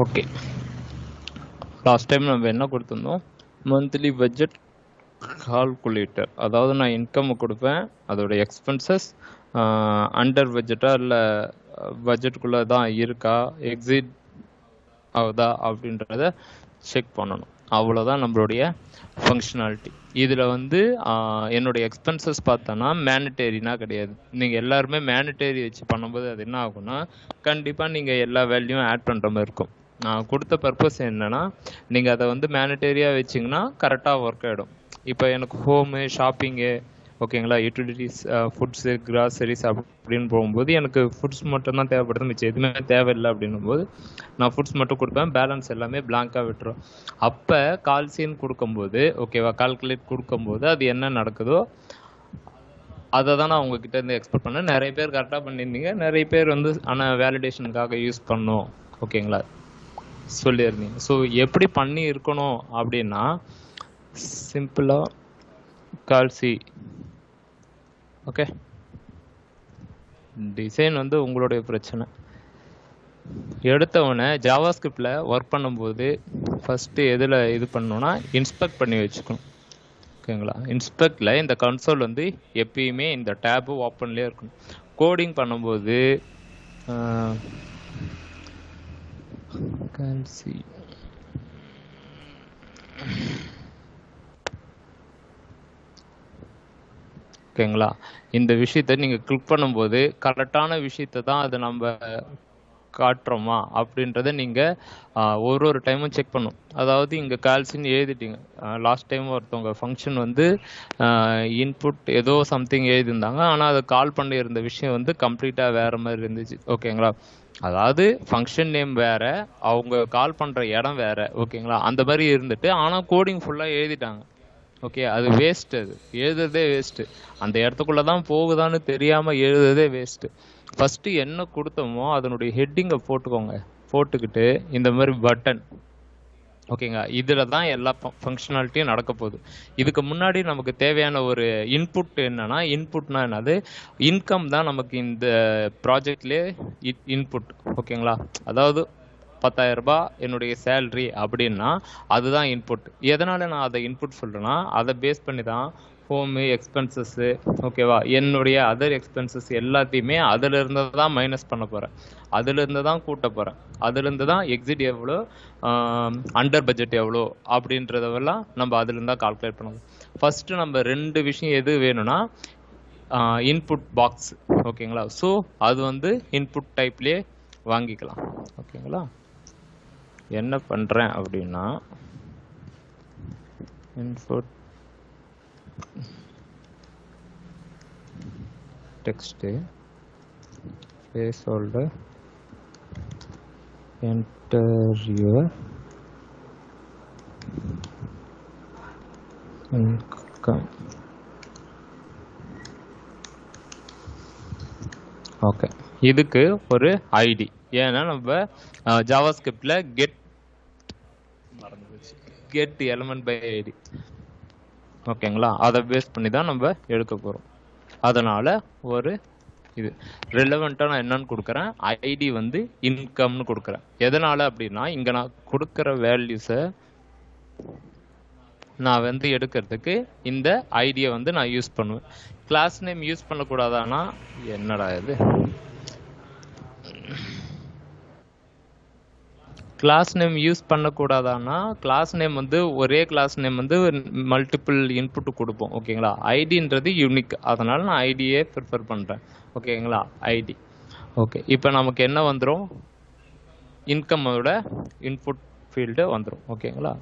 Okay, last time நம்ம என்ன கொடுத்துருந்தோம்? Monthly budget calculator. அதாவது நான் இன்கம் கொடுப்பேன், அதோட எக்ஸ்பென்சஸ் அண்டர் பட்ஜெட்டா இல்லை பட்ஜெட்டுக்குள்ளே தான் இருக்கா, எக்ஸிட் ஆகுதா அப்படின்றத செக் பண்ணணும். அவ்வளோதான் நம்மளுடைய ஃபங்க்ஷனாலிட்டி. இதில் வந்து என்னுடைய எக்ஸ்பென்சஸ் பார்த்தோன்னா மேனிட்டரினா கிடையாது. நீங்கள் எல்லாருமே மேனிட்டரி வச்சு பண்ணும்போது அது என்ன ஆகும்னா, கண்டிப்பாக நீங்கள் எல்லா வேல்யூவும் ஆட் பண்ணுற மாதிரி இருக்கும். நான் கொடுத்த பர்பஸ் என்னென்னா, நீங்கள் அதை வந்து மேனிட்டரியாக வச்சிங்கன்னா கரெக்டாக ஒர்க் ஆகிடும். இப்போ எனக்கு ஹோமு, ஷாப்பிங்கு, ஓகேங்களா, யூட்டிலிட்டிஸ், ஃபுட்ஸு, கிராசரிஸ் அப்படின்னு போகும்போது எனக்கு ஃபுட்ஸ் மட்டும் தான் தேவைப்படுது, மிச்சம் எதுவுமே தேவையில்லை அப்படின்னும் போது நான் ஃபுட்ஸ் மட்டும் கொடுப்பேன், பேலன்ஸ் எல்லாமே பிளாங்காக விட்டுரும். அப்போ கால்சின்னு கொடுக்கும்போது, ஓகேவா, கால்குலேட் கொடுக்கும்போது அது என்ன நடக்குதோ அதை தான் நான் உங்ககிட்ட இருந்து எக்ஸ்பெக்ட் பண்ணேன். நிறைய பேர் கரெக்டாக பண்ணியிருந்தீங்க, நிறைய பேர் வந்து ஆனால் வேலிடேஷனுக்காக யூஸ் பண்ணோம், ஓகேங்களா, சொல்லியிருந்தீங்க. ஸோ எப்படி பண்ணி இருக்கணும் அப்படின்னா, சிம்பிளாக கால்சி, ஓகே, டிசைன் வந்து உங்களுடைய பிரச்சனை. எடுத்தவொடனே ஜாவாஸ்கிரிப்டில் ஒர்க் பண்ணும்போது ஃபஸ்ட்டு எதில் இது பண்ணணும்னா இன்ஸ்பெக்ட் பண்ணி வச்சுக்கணும், ஓகேங்களா. இன்ஸ்பெக்டில் இந்த கன்சோல் வந்து எப்பயுமே இந்த டேபு ஓப்பன்லேயே இருக்கணும். கோடிங் பண்ணும்போது கால்சி ஓகேங்களா, இந்த விஷயத்தை நீங்கள் கிளிக் பண்ணும்போது கரெக்டான விஷயத்தை தான் அதை நம்ம காட்டுறோமா அப்படின்றத நீங்கள் ஒரு டைமும் செக் பண்ணும். அதாவது இங்கே கால்சின்னு எழுதிட்டீங்க, லாஸ்ட் டைம் ஒருத்தவங்க ஃபங்க்ஷன் வந்து இன்புட் ஏதோ சம்திங் எழுதியிருந்தாங்க, ஆனால் அதை கால் பண்ணி இருந்த விஷயம் வந்து கம்ப்ளீட்டாக வேறு மாதிரி இருந்துச்சு, ஓகேங்களா. அதாவது ஃபங்க்ஷன் நேம் வேறு, அவங்க கால் பண்ணுற இடம் வேறு, ஓகேங்களா. அந்த மாதிரி இருந்துட்டு ஆனால் கோடிங் ஃபுல்லாக எழுதிட்டாங்க, ஓகே. அது வேஸ்ட்டு, அது எழுதுறதே வேஸ்ட்டு. அந்த இடத்துக்குள்ளே தான் போகுதான்னு தெரியாமல் எழுதுறதே வேஸ்ட்டு. ஃபஸ்ட்டு என்ன கொடுத்தோமோ அதனுடைய ஹெட்டிங்கை போட்டுக்கோங்க. போட்டுக்கிட்டு இந்த மாதிரி பட்டன், ஓகேங்க, இதில் தான் எல்லா ஃபங்க்ஷனாலிட்டியும் நடக்க போகுது. இதுக்கு முன்னாடி நமக்கு தேவையான ஒரு இன்புட் என்னன்னா, இன்புட்னா என்னது, இன்கம் தான் நமக்கு இந்த ப்ராஜெக்ட்லேயே இன்புட், ஓகேங்களா. அதாவது 10,000 ரூபாய் என்னுடைய சேலரி அப்படின்னா அதுதான் இன்புட். எதனால் நான் அதை இன்புட் சொல்கிறேன்னா, அதை பேஸ் பண்ணி தான் ஹோமு, எக்ஸ்பென்சஸ்ஸு, ஓகேவா, என்னுடைய அதர் எக்ஸ்பென்சஸ் எல்லாத்தையுமே அதிலிருந்து தான் மைனஸ் பண்ண போகிறேன், அதிலிருந்து தான் கூட்ட போகிறேன், அதிலிருந்து தான் எக்ஸிட் எவ்வளோ, அண்டர் பட்ஜெட் எவ்வளோ அப்படின்றதெல்லாம் நம்ம அதிலிருந்து தான் கால்குலேட் பண்ணணும். ஃபஸ்ட்டு நம்ம 2 விஷயம் எது வேணும்னா, இன்புட் பாக்ஸ், ஓகேங்களா. ஸோ அது வந்து இன்புட் டைப்லேயே வாங்கிக்கலாம், ஓகேங்களா. என்ன பண்ணுறேன் அப்படின்னா, input text place holder enter your income, okay. இதுக்கு ஒரு ஐடி, ஏன்னா நம்ம ஜாவாஸ்கிரிப்டில் கெட் எலிமெண்ட் பை ஐடி, ஓகேங்களா, அதை பேஸ் பண்ணி தான் நம்ம எடுக்க போகிறோம். அதனால் ஒரு இது ரிலவெண்ட்டாக நான் என்னன்னு கொடுக்குறேன், ஐடி வந்து இன்கம்னு கொடுக்குறேன். எதனால் அப்படின்னா, இங்கே நான் கொடுக்குற வேல்யூஸை நான் வந்து எடுக்கிறதுக்கு இந்த ஐடியை வந்து நான் யூஸ் பண்ணுவேன். கிளாஸ் நேம் யூஸ் பண்ணக்கூடாதானா, என்னடா இது, கிளாஸ் நேம் யூஸ் பண்ணக்கூடாதானா, கிளாஸ் நேம் வந்து ஒரே கிளாஸ் நேம் வந்து மல்டிபிள் இன்புட் கொடுப்போம், ஓகேங்களா. ஐடின்றது யூனிக், அதனால் நான் ஐடியே ப்ரிஃபர் பண்ணுறேன், ஓகேங்களா. ID, okay. இப்போ நமக்கு என்ன வந்துடும், இன்கம்மோட இன்புட் ஃபீல்டு வந்துடும், ஓகேங்களா.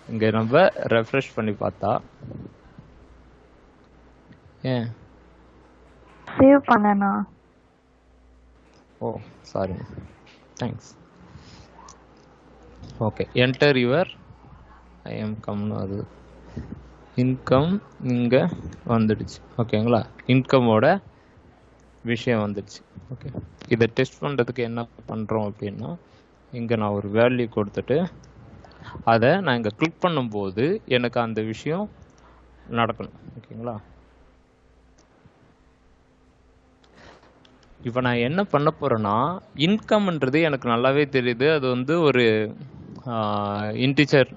இங்கே நம்ம ரெஃப்ரெஷ் பண்ணி பார்த்தா, ஏன் சேவ் பண்ணனா, oh sorry, thanks, okay. Enter your ஐஎம்கம்னு அது இன்கம் இங்கே வந்துடுச்சு, ஓகேங்களா. இன்கமோட விஷயம் வந்துடுச்சு, ஓகே. இதை டெஸ்ட் பண்ணுறதுக்கு என்ன பண்ணுறோம் அப்படின்னா, இங்கே நான் ஒரு வேல்யூ கொடுத்துட்டு அதை நான் இங்கே கிளிக் பண்ணும்போது எனக்கு அந்த விஷயம் நடக்கணும், ஓகேங்களா. இப்போ நான் என்ன பண்ண போறேன்னா, இன்கம்ன்றது எனக்கு நல்லாவே தெரியுது. அது வந்து ஒரு இன்டிஜர்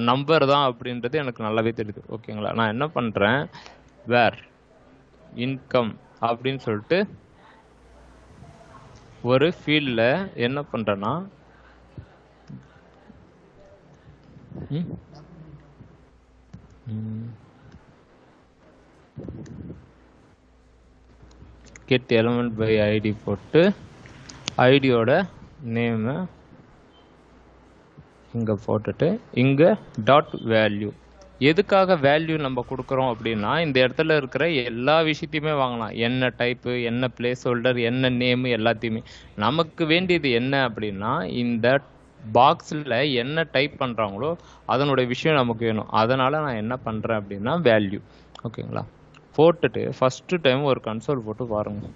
நம்பர் தான் அப்படின்றது எனக்கு நல்லாவே தெரியுது. ஓகேங்களா? நான் என்ன பண்றேன், வேர் இன்கம் அப்படின்னு சொல்லிட்டு ஒரு ஃபீல்ட்ல என்ன பண்றேன்னா, ம், ம், get element by id போட்டு ஐடியோட நேமு இங்க போட்டுட்டு இங்க டாட் வேல்யூ. எதுக்காக வேல்யூ நம்ம கொடுக்குறோம் அப்படின்னா, இந்த இடத்துல இருக்கிற எல்லா விஷயத்தையுமே வாங்கலாம். என்ன டைப்பு, என்ன பிளேஸ் ஹோல்டர், என்ன நேமு, எல்லாத்தையுமே. நமக்கு வேண்டியது என்ன அப்படின்னா, இந்த பாக்ஸில் என்ன டைப் பண்ணுறாங்களோ அதனுடைய விஷயம் நமக்கு வேணும். அதனால் நான் என்ன பண்ணுறேன் அப்படின்னா வேல்யூ. ஓகேங்களா? போட்டுட்டு ஃபஸ்ட்டு டைம் ஒரு கன்சோல் போட்டு பாருங்க.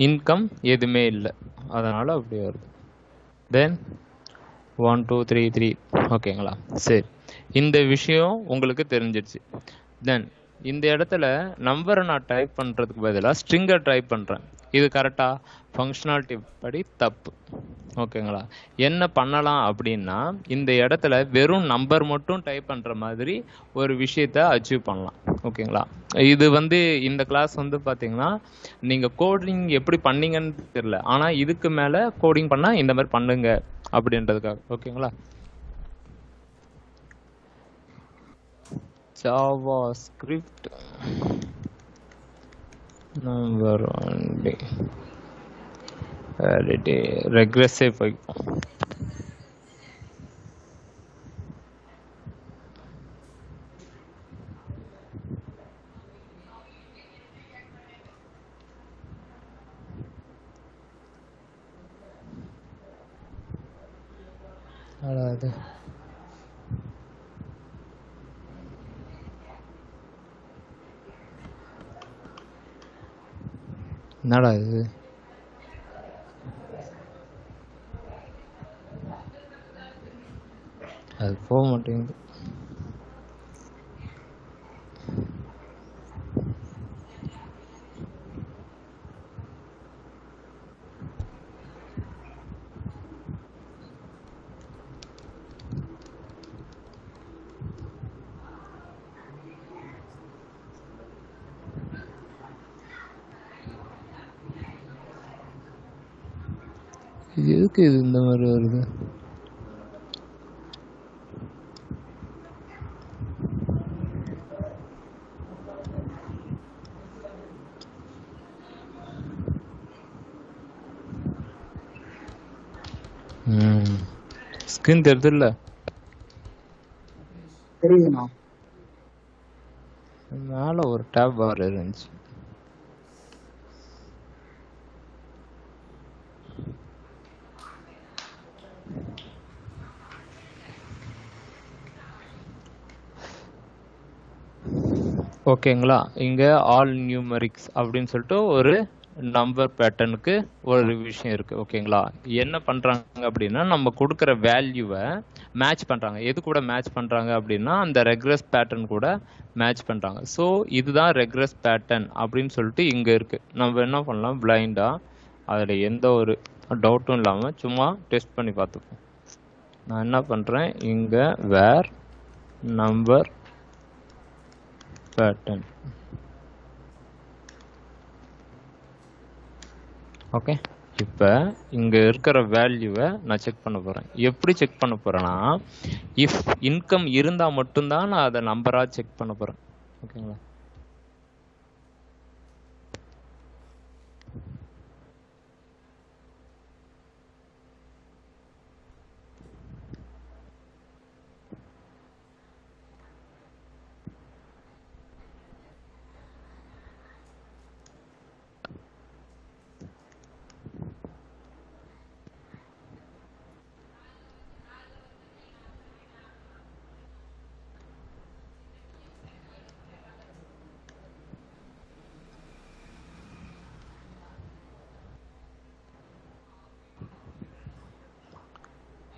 இன்கம் எதுவுமே இல்லை, அதனால் அப்படி வருது. தென் 1 2 3 3. ஓகேங்களா? சரி, இந்த விஷயம் உங்களுக்கு தெரிஞ்சிடுச்சு. தென் இந்த இடத்துல நம்பரை நான் டைப் பண்ணுறதுக்கு பதிலாக ஸ்ட்ரிங்கை டைப் பண்ணுறேன். இது கரெக்டாக? ஃபங்க்ஷனாலிட்டி படி தப்பு. ஓகேங்களா? என்ன பண்ணலாம் அப்படின்னா, இந்த இடத்துல வெறும் நம்பர் மட்டும் டைப் பண்ணுற மாதிரி ஒரு விஷயத்த அச்சீவ் பண்ணலாம். ஓகேங்களா? இது வந்து இந்த கிளாஸ் வந்து பார்த்தீங்கன்னா, நீங்கள் கோடிங் எப்படி பண்ணீங்கன்னு தெரியல, ஆனால் இதுக்கு மேலே கோடிங் பண்ணால் இந்த மாதிரி பண்ணுங்க அப்படின்றதுக்காக. ஓகேங்களா? JavaScript number only validate regressive அதாவது என்னடா இது? அது போக மாட்டேங்குது. எதுக்கு இது இந்த மாதிரி வருது? ஸ்கிரீன் தெரியுது இல்ல? தெரியுதுண்ணா. மேல ஒரு டேப் பார் இருந்துச்சு. ஓகேங்களா? இங்கே ஆல் நியூமரிக்ஸ் அப்படின்னு சொல்லிட்டு ஒரு நம்பர் பேட்டர்னுக்கு ஒரு விஷயம் இருக்குது. ஓகேங்களா? என்ன பண்ணுறாங்க அப்படின்னா, நம்ம கொடுக்குற வேல்யூவை மேட்ச் பண்ணுறாங்க. எது கூட மேட்ச் பண்ணுறாங்க அப்படின்னா, அந்த ரெக்ரெஸ் பேட்டர்ன் கூட மேட்ச் பண்ணுறாங்க. ஸோ இதுதான் ரெக்ரெஸ் பேட்டர்ன் அப்படின்னு சொல்லிட்டு இங்கே இருக்குது. நம்ம என்ன பண்ணலாம், பிளைண்டாக அதில் எந்த ஒரு டவுட்டும் இல்லாமல் சும்மா டெஸ்ட் பண்ணி பார்த்துப்போம். நான் என்ன பண்ணுறேன், இங்கே வேர் நம்பர் பேட்டர்ன். ஓகே, இப்போ இங்கே இருக்கிற வேல்யூவை நான் செக் பண்ண போகிறேன். எப்படி செக் பண்ண போகிறேன்னா, இஃப் இன்கம் இருந்தால் மட்டும்தான் நான் அதை நம்பராக செக் பண்ண போகிறேன். ஓகேங்களா?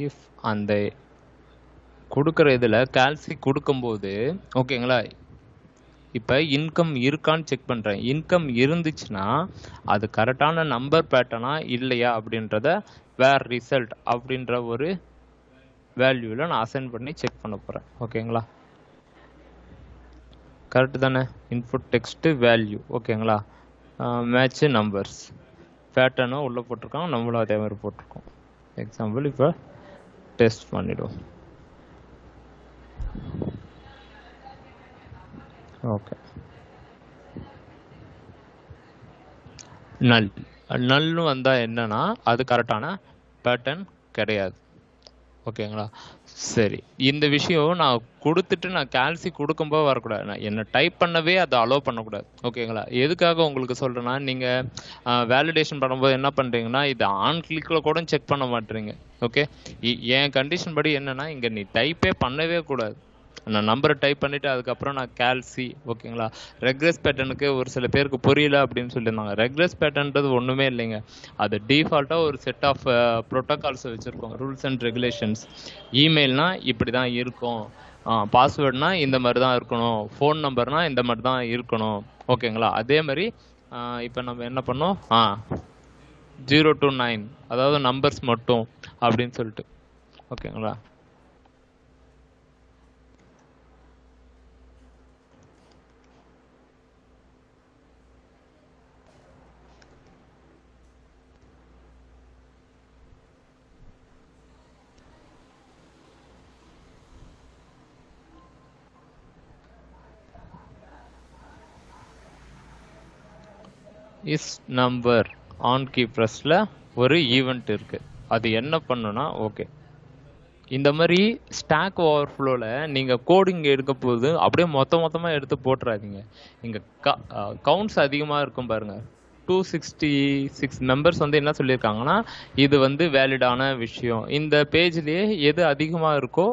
இஃப் அந்த கொடுக்குற இதில் கேல்சி கொடுக்கும்போது ஓகேங்களா, இப்போ இன்கம் இருக்கான்னு செக் பண்ணுறேன். இன்கம் இருந்துச்சுன்னா அது கரெக்டான நம்பர் பேட்டர்னா இல்லையா அப்படின்றத வேர் ரிசல்ட் அப்படின்ற ஒரு வேல்யூவில் நான் அசைன் பண்ணி செக் பண்ண போகிறேன். ஓகேங்களா, கரெக்டு தானே? இன்புட் டெக்ஸ்ட்டு வேல்யூ ஓகேங்களா, மேட்ச்சு நம்பர்ஸ் பேட்டர்னும் உள்ளே போட்டிருக்கோம், நம்மளும் அதே மாதிரி போட்டிருக்கோம். எக்ஸாம்பிள் இப்போ டெஸ்ட் பண்ணிவிடுவோம். ஓகே, நல்னு வந்தால் என்னன்னா அது கரெக்டான பேட்டர்ன் கிடையாது. ஓகேங்களா, சரி. இந்த விஷயம் நான் கொடுத்துட்டு நான் கேல்சி கொடுக்கும்போது வரக்கூடாது. நான் என்ன டைப் பண்ணவே அதை அலோவ் பண்ணக்கூடாது. ஓகேங்களா, எதுக்காக உங்களுக்கு சொல்கிறேன்னா, நீங்கள் வேலிடேஷன் பண்ணும்போது என்ன பண்ணுறீங்கன்னா இது ஆன் கிளிக்கில் கூட செக் பண்ண மாட்டேறீங்க. ஓகே, என் கண்டிஷன் படி என்னன்னா இங்கே நீ டைப்பே பண்ணவே கூடாது. நான் நம்பரை டைப் பண்ணிவிட்டு அதுக்கப்புறம் நான் கேல்சி ஓகேங்களா. ரெக்ரெஸ் பேட்டர்னுக்கு ஒரு சில பேருக்கு புரியல அப்படின்னு சொல்லியிருந்தாங்க. ரெக்ரெஸ் பேட்டர்ன்றது ஒன்றுமே இல்லைங்க. அது டிஃபால்ட்டாக ஒரு செட் ஆஃப் ப்ரோட்டோகால்ஸ் வச்சுருக்கோம், ரூல்ஸ் அண்ட் ரெகுலேஷன்ஸ். இமெயில்னா இப்படி தான் இருக்கும், பாஸ்வேர்ட்னா இந்த மாதிரி தான் இருக்கணும், ஃபோன் நம்பர்னா இந்த மாதிரி தான் இருக்கணும். ஓகேங்களா, அதே மாதிரி இப்போ நம்ம என்ன பண்ணோம் 0 to 9 அதாவது நம்பர்ஸ் மட்டும் அப்படின்னு சொல்லிட்டு. ஓகேங்களா, இஸ் நம்பர் ஆன் கீ ப்ரெஸ்ஸில் ஒரு ஈவெண்ட் இருக்குது. அது என்ன பண்ணுன்னா ஓகே, இந்த மாதிரி ஸ்டாக் ஓவர்ஃப்ளோவில் நீங்கள் கோடிங் எடுக்க போது அப்படியே மொத்தமாக எடுத்து போட்டுறாதீங்க. இங்கே கவுண்ட்ஸ் அதிகமாக இருக்கும் பாருங்கள். 266 மெம்பர்ஸ் வந்து என்ன சொல்லியிருக்காங்கன்னா இது வந்து வேலிடான விஷயம். இந்த பேஜ்லேயே எது அதிகமாக இருக்கோ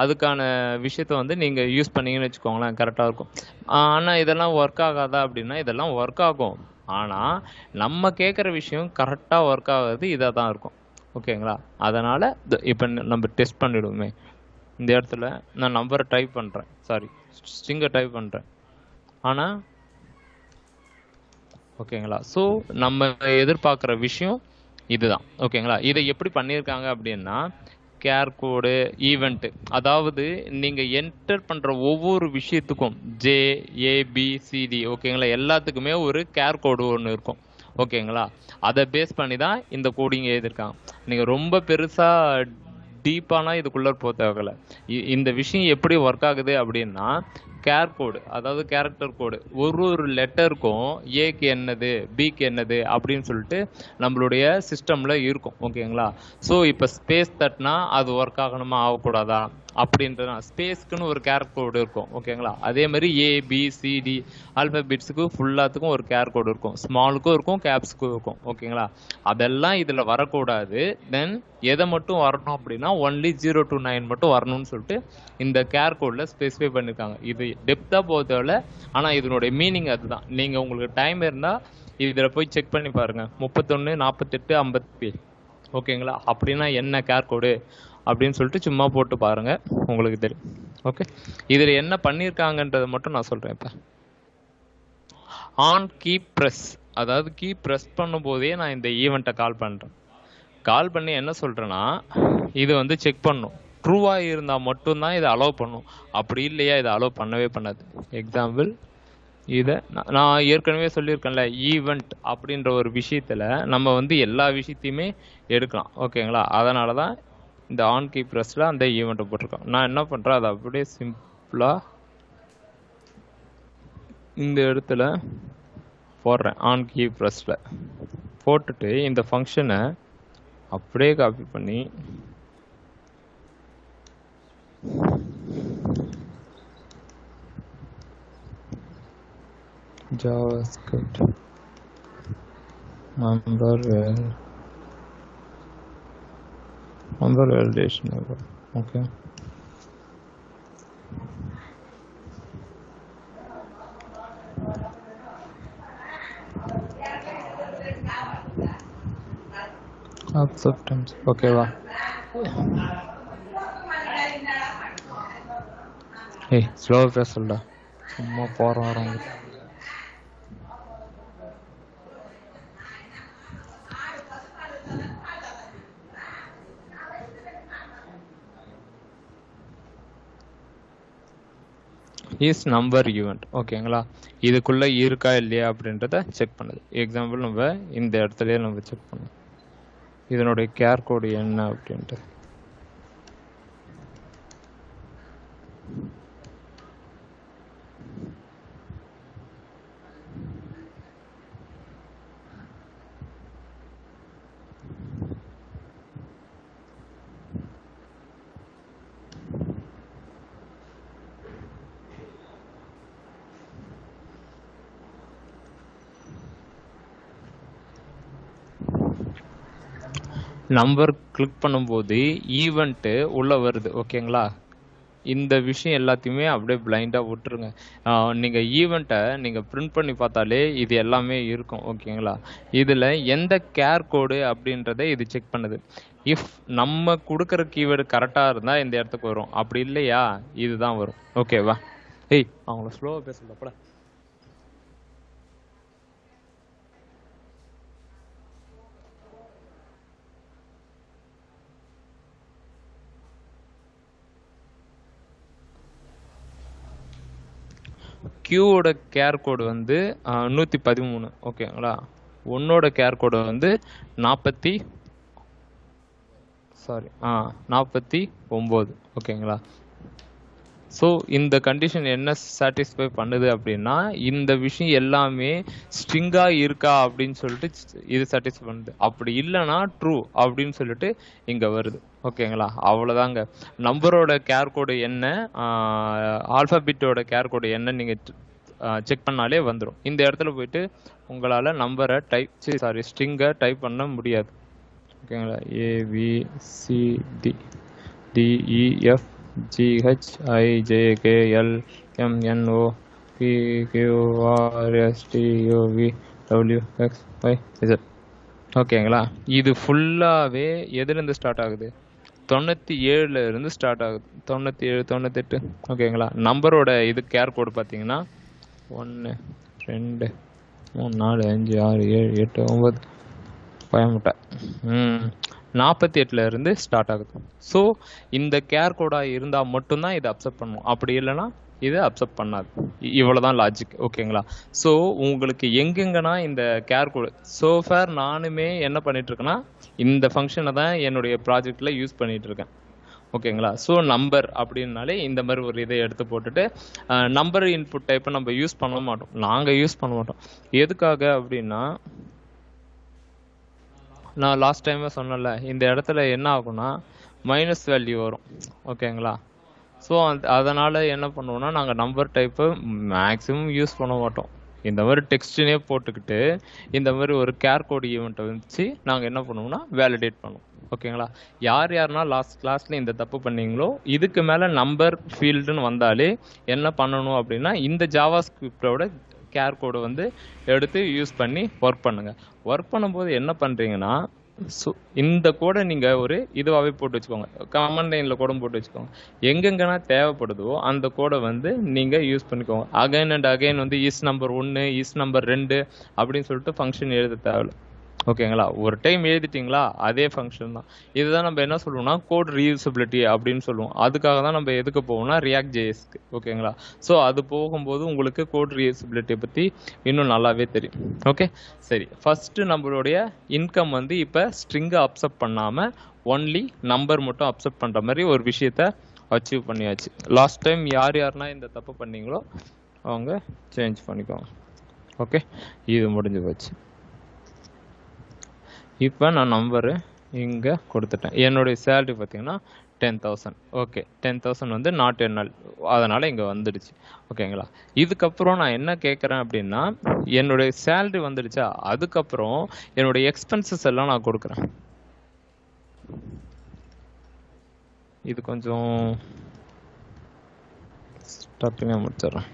அதுக்கான விஷயத்த வந்து நீங்கள் யூஸ் பண்ணீங்கன்னு வச்சுக்கோங்களேன், கரெக்டாக இருக்கும். ஆனால் இதெல்லாம் ஒர்க் ஆகாதா அப்படின்னா இதெல்லாம் ஒர்க் ஆகும். ஆனால் நம்ம கேட்குற விஷயம் கரெக்டாக ஒர்க் ஆகாது, இதாக தான் இருக்கும். ஓகேங்களா, அதனால் இப்போ நம்ம டெஸ்ட் பண்ணிவிடுவோமே. இந்த இடத்துல நான் நம்பரை டைப் பண்ணுறேன், சாரி ஸ்ட்ரிங்கை டைப் பண்ணுறேன். ஆனால் ஓகேங்களா, ஸோ நம்ம எதிர்பார்க்குற விஷயம் இதுதான். ஓகேங்களா, இதை எப்படி பண்ணியிருக்காங்க அப்படின்னா கேர் கோடு ஈவெண்ட்டு, அதாவது நீங்கள் என்டர் பண்ணுற ஒவ்வொரு விஷயத்துக்கும் JABCD ஓகேங்களா எல்லாத்துக்குமே ஒரு கேர் கோடு ஒன்று இருக்கும். ஓகேங்களா, அதை பேஸ் பண்ணி தான் இந்த கோடிங் எழுதியிருக்காங்க. நீங்கள் ரொம்ப பெருசாக டீப்பானா இதுக்குள்ளே போக தேவையில்ல. இந்த விஷயம் எப்படி ஒர்க் ஆகுது அப்படின்னா கேர் கோடு, அதாவது கேரக்டர் கோடு, ஒரு லெட்டருக்கும் ஏக்கு என்னது பிக்கு என்னது அப்படின்னு சொல்லிட்டு நம்மளுடைய சிஸ்டமில் இருக்கும். ஓகேங்களா, ஸோ இப்போ ஸ்பேஸ் தட்டினா அது ஒர்க் ஆகணுமா ஆகக்கூடாதா அப்படின்றத ஸ்பேஸ்க்குன்னு ஒரு கேர் கோடு இருக்கும். ஓகேங்களா, அதே மாதிரி ABCD ஆல்பபெட்ஸுக்கு ஃபுல்லாத்துக்கும் ஒரு கேர் கோடு இருக்கும், ஸ்மாலுக்கும் இருக்கும் கேப்ஸுக்கும் இருக்கும். ஓகேங்களா, அதெல்லாம் இதில் வரக்கூடாது. தென் எதை மட்டும் வரணும் அப்படின்னா ஒன்லி 0 to 9 மட்டும் வரணும்னு சொல்லிட்டு இந்த கேர் கோடில் ஸ்பெசிஃபை பண்ணியிருக்காங்க. இது டெப்த்தாக போக தேவையில்ல, ஆனால் இதனுடைய மீனிங் அதுதான். நீங்கள் உங்களுக்கு டைம் இருந்தால் இதில் போய் செக் பண்ணி பாருங்கள். 31 48 57 ஓகேங்களா, அப்படின்னா என்ன கேர் கோடு அப்படின்னு சொல்லிட்டு சும்மா போட்டு பாருங்கள், உங்களுக்கு தெரியும். ஓகே, இதில் என்ன பண்ணியிருக்காங்கன்றதை மட்டும் நான் சொல்கிறேன். இப்போ ஆன் கீ ப்ரெஸ், அதாவது கீ ப்ரெஸ் பண்ணும்போதே நான் இந்த ஈவெண்ட்டை கால் பண்ணுறேன். கால் பண்ணி என்ன சொல்கிறேன்னா இது வந்து செக் பண்ணும், ட்ரூவாக இருந்தால் மட்டும்தான் இதை அலோவ் பண்ணும், அப்படி இல்லையா இதை அலோவ் பண்ணவே பண்ணாது. எக்ஸாம்பிள் இதை நான் ஏற்கனவே சொல்லியிருக்கேன்ல, ஈவெண்ட் அப்படின்ற ஒரு விஷயத்தில் நம்ம வந்து எல்லா விஷயத்தையுமே எடுக்கலாம். ஓகேங்களா, அதனால தான் இந்த ஆன் கீ ப்ரெஸ்ஸில் அந்த ஈவெண்ட்டை போட்டிருக்கோம். நான் என்ன பண்ணுறேன், அதை அப்படியே சிம்பிளாக இந்த இடத்துல போடுறேன். ஆன் கீ ப்ரெஸ்ஸில் போட்டுட்டு இந்த ஃபங்க்ஷனை அப்படியே காப்பி பண்ணி JavaScript number validation. Okay, acceptance. Okay, வா ஏய் ஸ்லோவா பேசலடா, சும்மா போறோம் வரோம். Is number event. ஓகேங்களா, இதுக்குள்ள இருக்கா இல்லையா அப்படின்றத செக் பண்ணுது. எக்ஸாம்பிள் நம்ம இந்த இடத்துலயே நம்ம செக் பண்ணோம், இதனுடைய கேர் கோடு என்ன அப்படின்ட்டு. நம்பர் கிளிக் பண்ணும்போது ஈவெண்ட்டு உள்ள வருது. ஓகேங்களா, இந்த விஷயம் எல்லாத்தையுமே அப்படியே பிளைண்டாக விட்டுருங்க. நீங்கள் ஈவெண்ட்டை நீங்கள் பிரிண்ட் பண்ணி பார்த்தாலே இது எல்லாமே இருக்கும். ஓகேங்களா, இதில் எந்த கேர் கோடு அப்படின்றத இது செக் பண்ணுது. இஃப் நம்ம கொடுக்குற கீவேர்டு கரெக்டாக இருந்தால் இந்த இடத்துக்கு வரும், அப்படி இல்லையா இதுதான் வரும். ஓகேவா? ஏய் அவங்கள ஸ்லோவாக பேசலப்பட. கியூவோட கேர் கோடு வந்து 113. ஓகேங்களா, ஒன்னோட கேர் கோடு வந்து 49. ஓகேங்களா, ஸோ இந்த கண்டிஷன் என்ன சாட்டிஸ்ஃபை பண்ணுது அப்படின்னா, இந்த விஷயம் எல்லாமே ஸ்ட்ரிங்காக இருக்கா அப்படின்னு சொல்லிட்டு இது சாட்டிஸ்ஃபை பண்ணுது. அப்படி இல்லைன்னா ட்ரூ அப்படின்னு சொல்லிட்டு இங்கே வருது. ஓகேங்களா, அவ்வளோதாங்க. நம்பரோட கேர் கோடு என்ன, ஆல்ஃபாபெட்டோட கேர் கோடு என்ன நீங்கள் செக் பண்ணாலே வந்துடும். இந்த இடத்துல போயிட்டு உங்களால் நம்பரை ஸ்ட்ரிங்கை டைப் பண்ண முடியாது. ஓகேங்களா, ABCDDEF GHIJKLMNOPQRSTUVWXYZ. ஓகேங்களா, இது ஃபுல்லாகவே எதுலேருந்து ஸ்டார்ட் ஆகுது? 97 இருந்து ஸ்டார்ட் ஆகுது. 97, 98. ஓகேங்களா, நம்பரோட இது கேர் கோடு பார்த்தீங்கன்னா 1 2 3 4 5 6 7 8 9 பயமுட்டை 48 இருந்து ஸ்டார்ட் ஆகுது. ஸோ இந்த கேர் கோடாக இருந்தால் மட்டும்தான் இதை அக்செப்ட் பண்ணும், அப்படி இல்லைன்னா இதை அக்செப்ட் பண்ணாது. இவ்வளோதான் லாஜிக். ஓகேங்களா, ஸோ உங்களுக்கு எங்கெங்கன்னா இந்த கேர் கோடு சோஃபார் நானுமே என்ன பண்ணிட்டு இருக்கேன்னா இந்த ஃபங்க்ஷனை தான் என்னுடைய ப்ராஜெக்டில் யூஸ் பண்ணிட்டு இருக்கேன். ஓகேங்களா, ஸோ நம்பர் அப்படின்னாலே இந்த மாதிரி ஒரு இதை எடுத்து போட்டுட்டு நம்பர் இன்புட் டைப்பை நம்ம யூஸ் பண்ண மாட்டோம், நாங்கள் யூஸ் பண்ண மாட்டோம். எதுக்காக அப்படின்னா, நான் லாஸ்ட் டைமே சொன்னல, இந்த இடத்துல என்ன ஆகும்னா மைனஸ் வேல்யூ வரும். ஓகேங்களா, ஸோ அதனால் என்ன பண்ணுவோம்னா நாங்கள் நம்பர் டைப்பை மேக்ஸிமம் யூஸ் பண்ண மாட்டோம். இந்த மாதிரி டெக்ஸ்ட்னே போட்டுக்கிட்டு இந்த மாதிரி ஒரு கேர் கோட் ஈவெண்ட்டை வச்சு நாங்கள் என்ன பண்ணுவோம்னா வேலிடேட் பண்ணுவோம். ஓகேங்களா, யாருன்னா லாஸ்ட் கிளாஸில் இந்த தப்பு பண்ணீங்களோ இதுக்கு மேலே நம்பர் ஃபீல்டுன்னு வந்தாலே என்ன பண்ணணும் அப்படின்னா இந்த ஜாவா ஸ்கிரிப்டோட கேர் கோடை வந்து எடுத்து யூஸ் பண்ணி ஒர்க் பண்ணுங்க. ஒர்க் பண்ணும்போது என்ன பண்ணுறீங்கன்னா, இந்த கோடை நீங்கள் ஒரு இதுவாகவே போட்டு வச்சுக்கோங்க, கமாண்ட் லைனில் கூட போட்டு வச்சுக்கோங்க. எங்கெங்கன்னா தேவைப்படுதோ அந்த கோடை வந்து நீங்கள் யூஸ் பண்ணிக்கோங்க. அகைன் அண்ட் அகைன் வந்து இஸ் நம்பர் 1 இஸ் நம்பர் 2 அப்படின்னு சொல்லிட்டு ஃபங்க்ஷன் எழுத தேவையில்ல. ஓகேங்களா, ஒரு டைம் எழுதிட்டிங்களா அதே ஃபங்க்ஷன் தான். இதுதான் நம்ம என்ன சொல்லுவோம்னா கோட் ரீயூசபிலிட்டி அப்படின்னு சொல்லுவோம். அதுக்காக தான் நம்ம எதுக்கு போவோம்னா ரியாக்ட் ஜேஎஸ்க்கு. ஓகேங்களா, ஸோ அது போகும்போது உங்களுக்கு கோட் ரீயூசபிலிட்டியை பற்றி இன்னும் நல்லாவே தெரியும். ஓகே சரி, ஃபஸ்ட்டு நம்மளுடைய இன்கம் வந்து இப்போ ஸ்ட்ரிங்கை அப்செப்ட் பண்ணாமல் ஒன்லி நம்பர் மட்டும் அப்செப்ட் பண்ணுற மாதிரி ஒரு விஷயத்த அச்சீவ் பண்ணியாச்சு. லாஸ்ட் டைம் யாருன்னா இந்த தப்பு பண்ணீங்களோ அவங்க சேஞ்ச் பண்ணிக்கோங்க. ஓகே, இது முடிஞ்சு போச்சு. இப்போ நான் நம்பரு இங்கே கொடுத்துட்டேன். என்னுடைய சேலரி பார்த்தீங்கன்னா 10,000. ஓகே, 10,000 வந்து நாட் என்எல், அதனால் இங்கே வந்துடுச்சு. ஓகேங்களா, இதுக்கப்புறம் நான் என்ன கேட்குறேன் அப்படின்னா, என்னுடைய சேலரி வந்துடுச்சா, அதுக்கப்புறம் என்னுடைய எக்ஸ்பென்சஸ் எல்லாம் நான் கொடுக்குறேன். இது கொஞ்சம் டக்குன்னு முடிச்சிடுறேன்.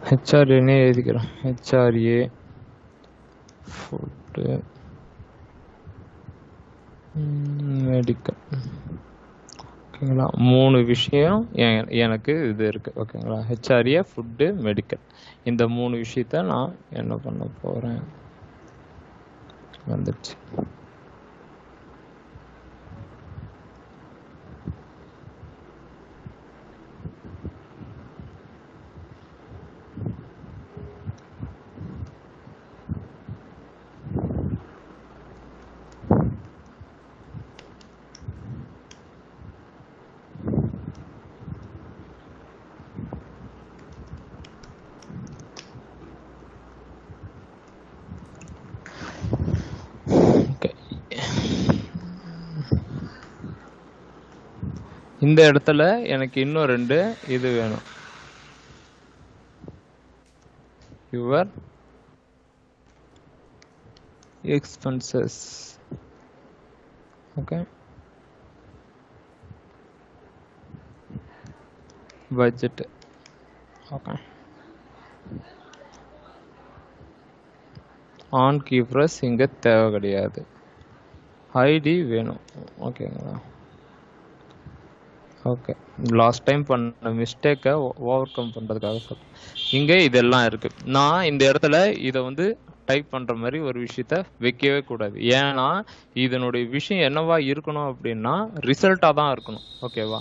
ஹெச்ஆர்ஏனே எழுதிக்கிறோம். HRA food medical. ஓகேங்களா, 3 விஷயம் எனக்கு இது இருக்கு. ஓகேங்களா, ஹெச்ஆர்ஏ ஃபுட்டு மெடிக்கல், இந்த 3 விஷயத்த நான் என்ன பண்ண போறேன். வந்துடுச்சு. இந்த இடத்துல எனக்கு இன்னும் 2 இது வேணும். Your expenses. Okay, budget. Okay, on keypress இங்க தேவை கிடையாது. ஐடி வேணும். ஓகேங்களா, ஓகே, லாஸ்ட் டைம் பண்ண மிஸ்டேக்கை ஓவர் கம் பண்ணுறதுக்காக சொல்கிறேன். இங்கே இதெல்லாம் இருக்குது. நான் இந்த இடத்துல இதை வந்து டைப் பண்ணுற மாதிரி ஒரு விஷயத்த வைக்கவே கூடாது. ஏன்னா இதனுடைய விஷயம் என்னவா இருக்கணும் அப்படின்னா ரிசல்ட்டாக தான் இருக்கணும். ஓகேவா,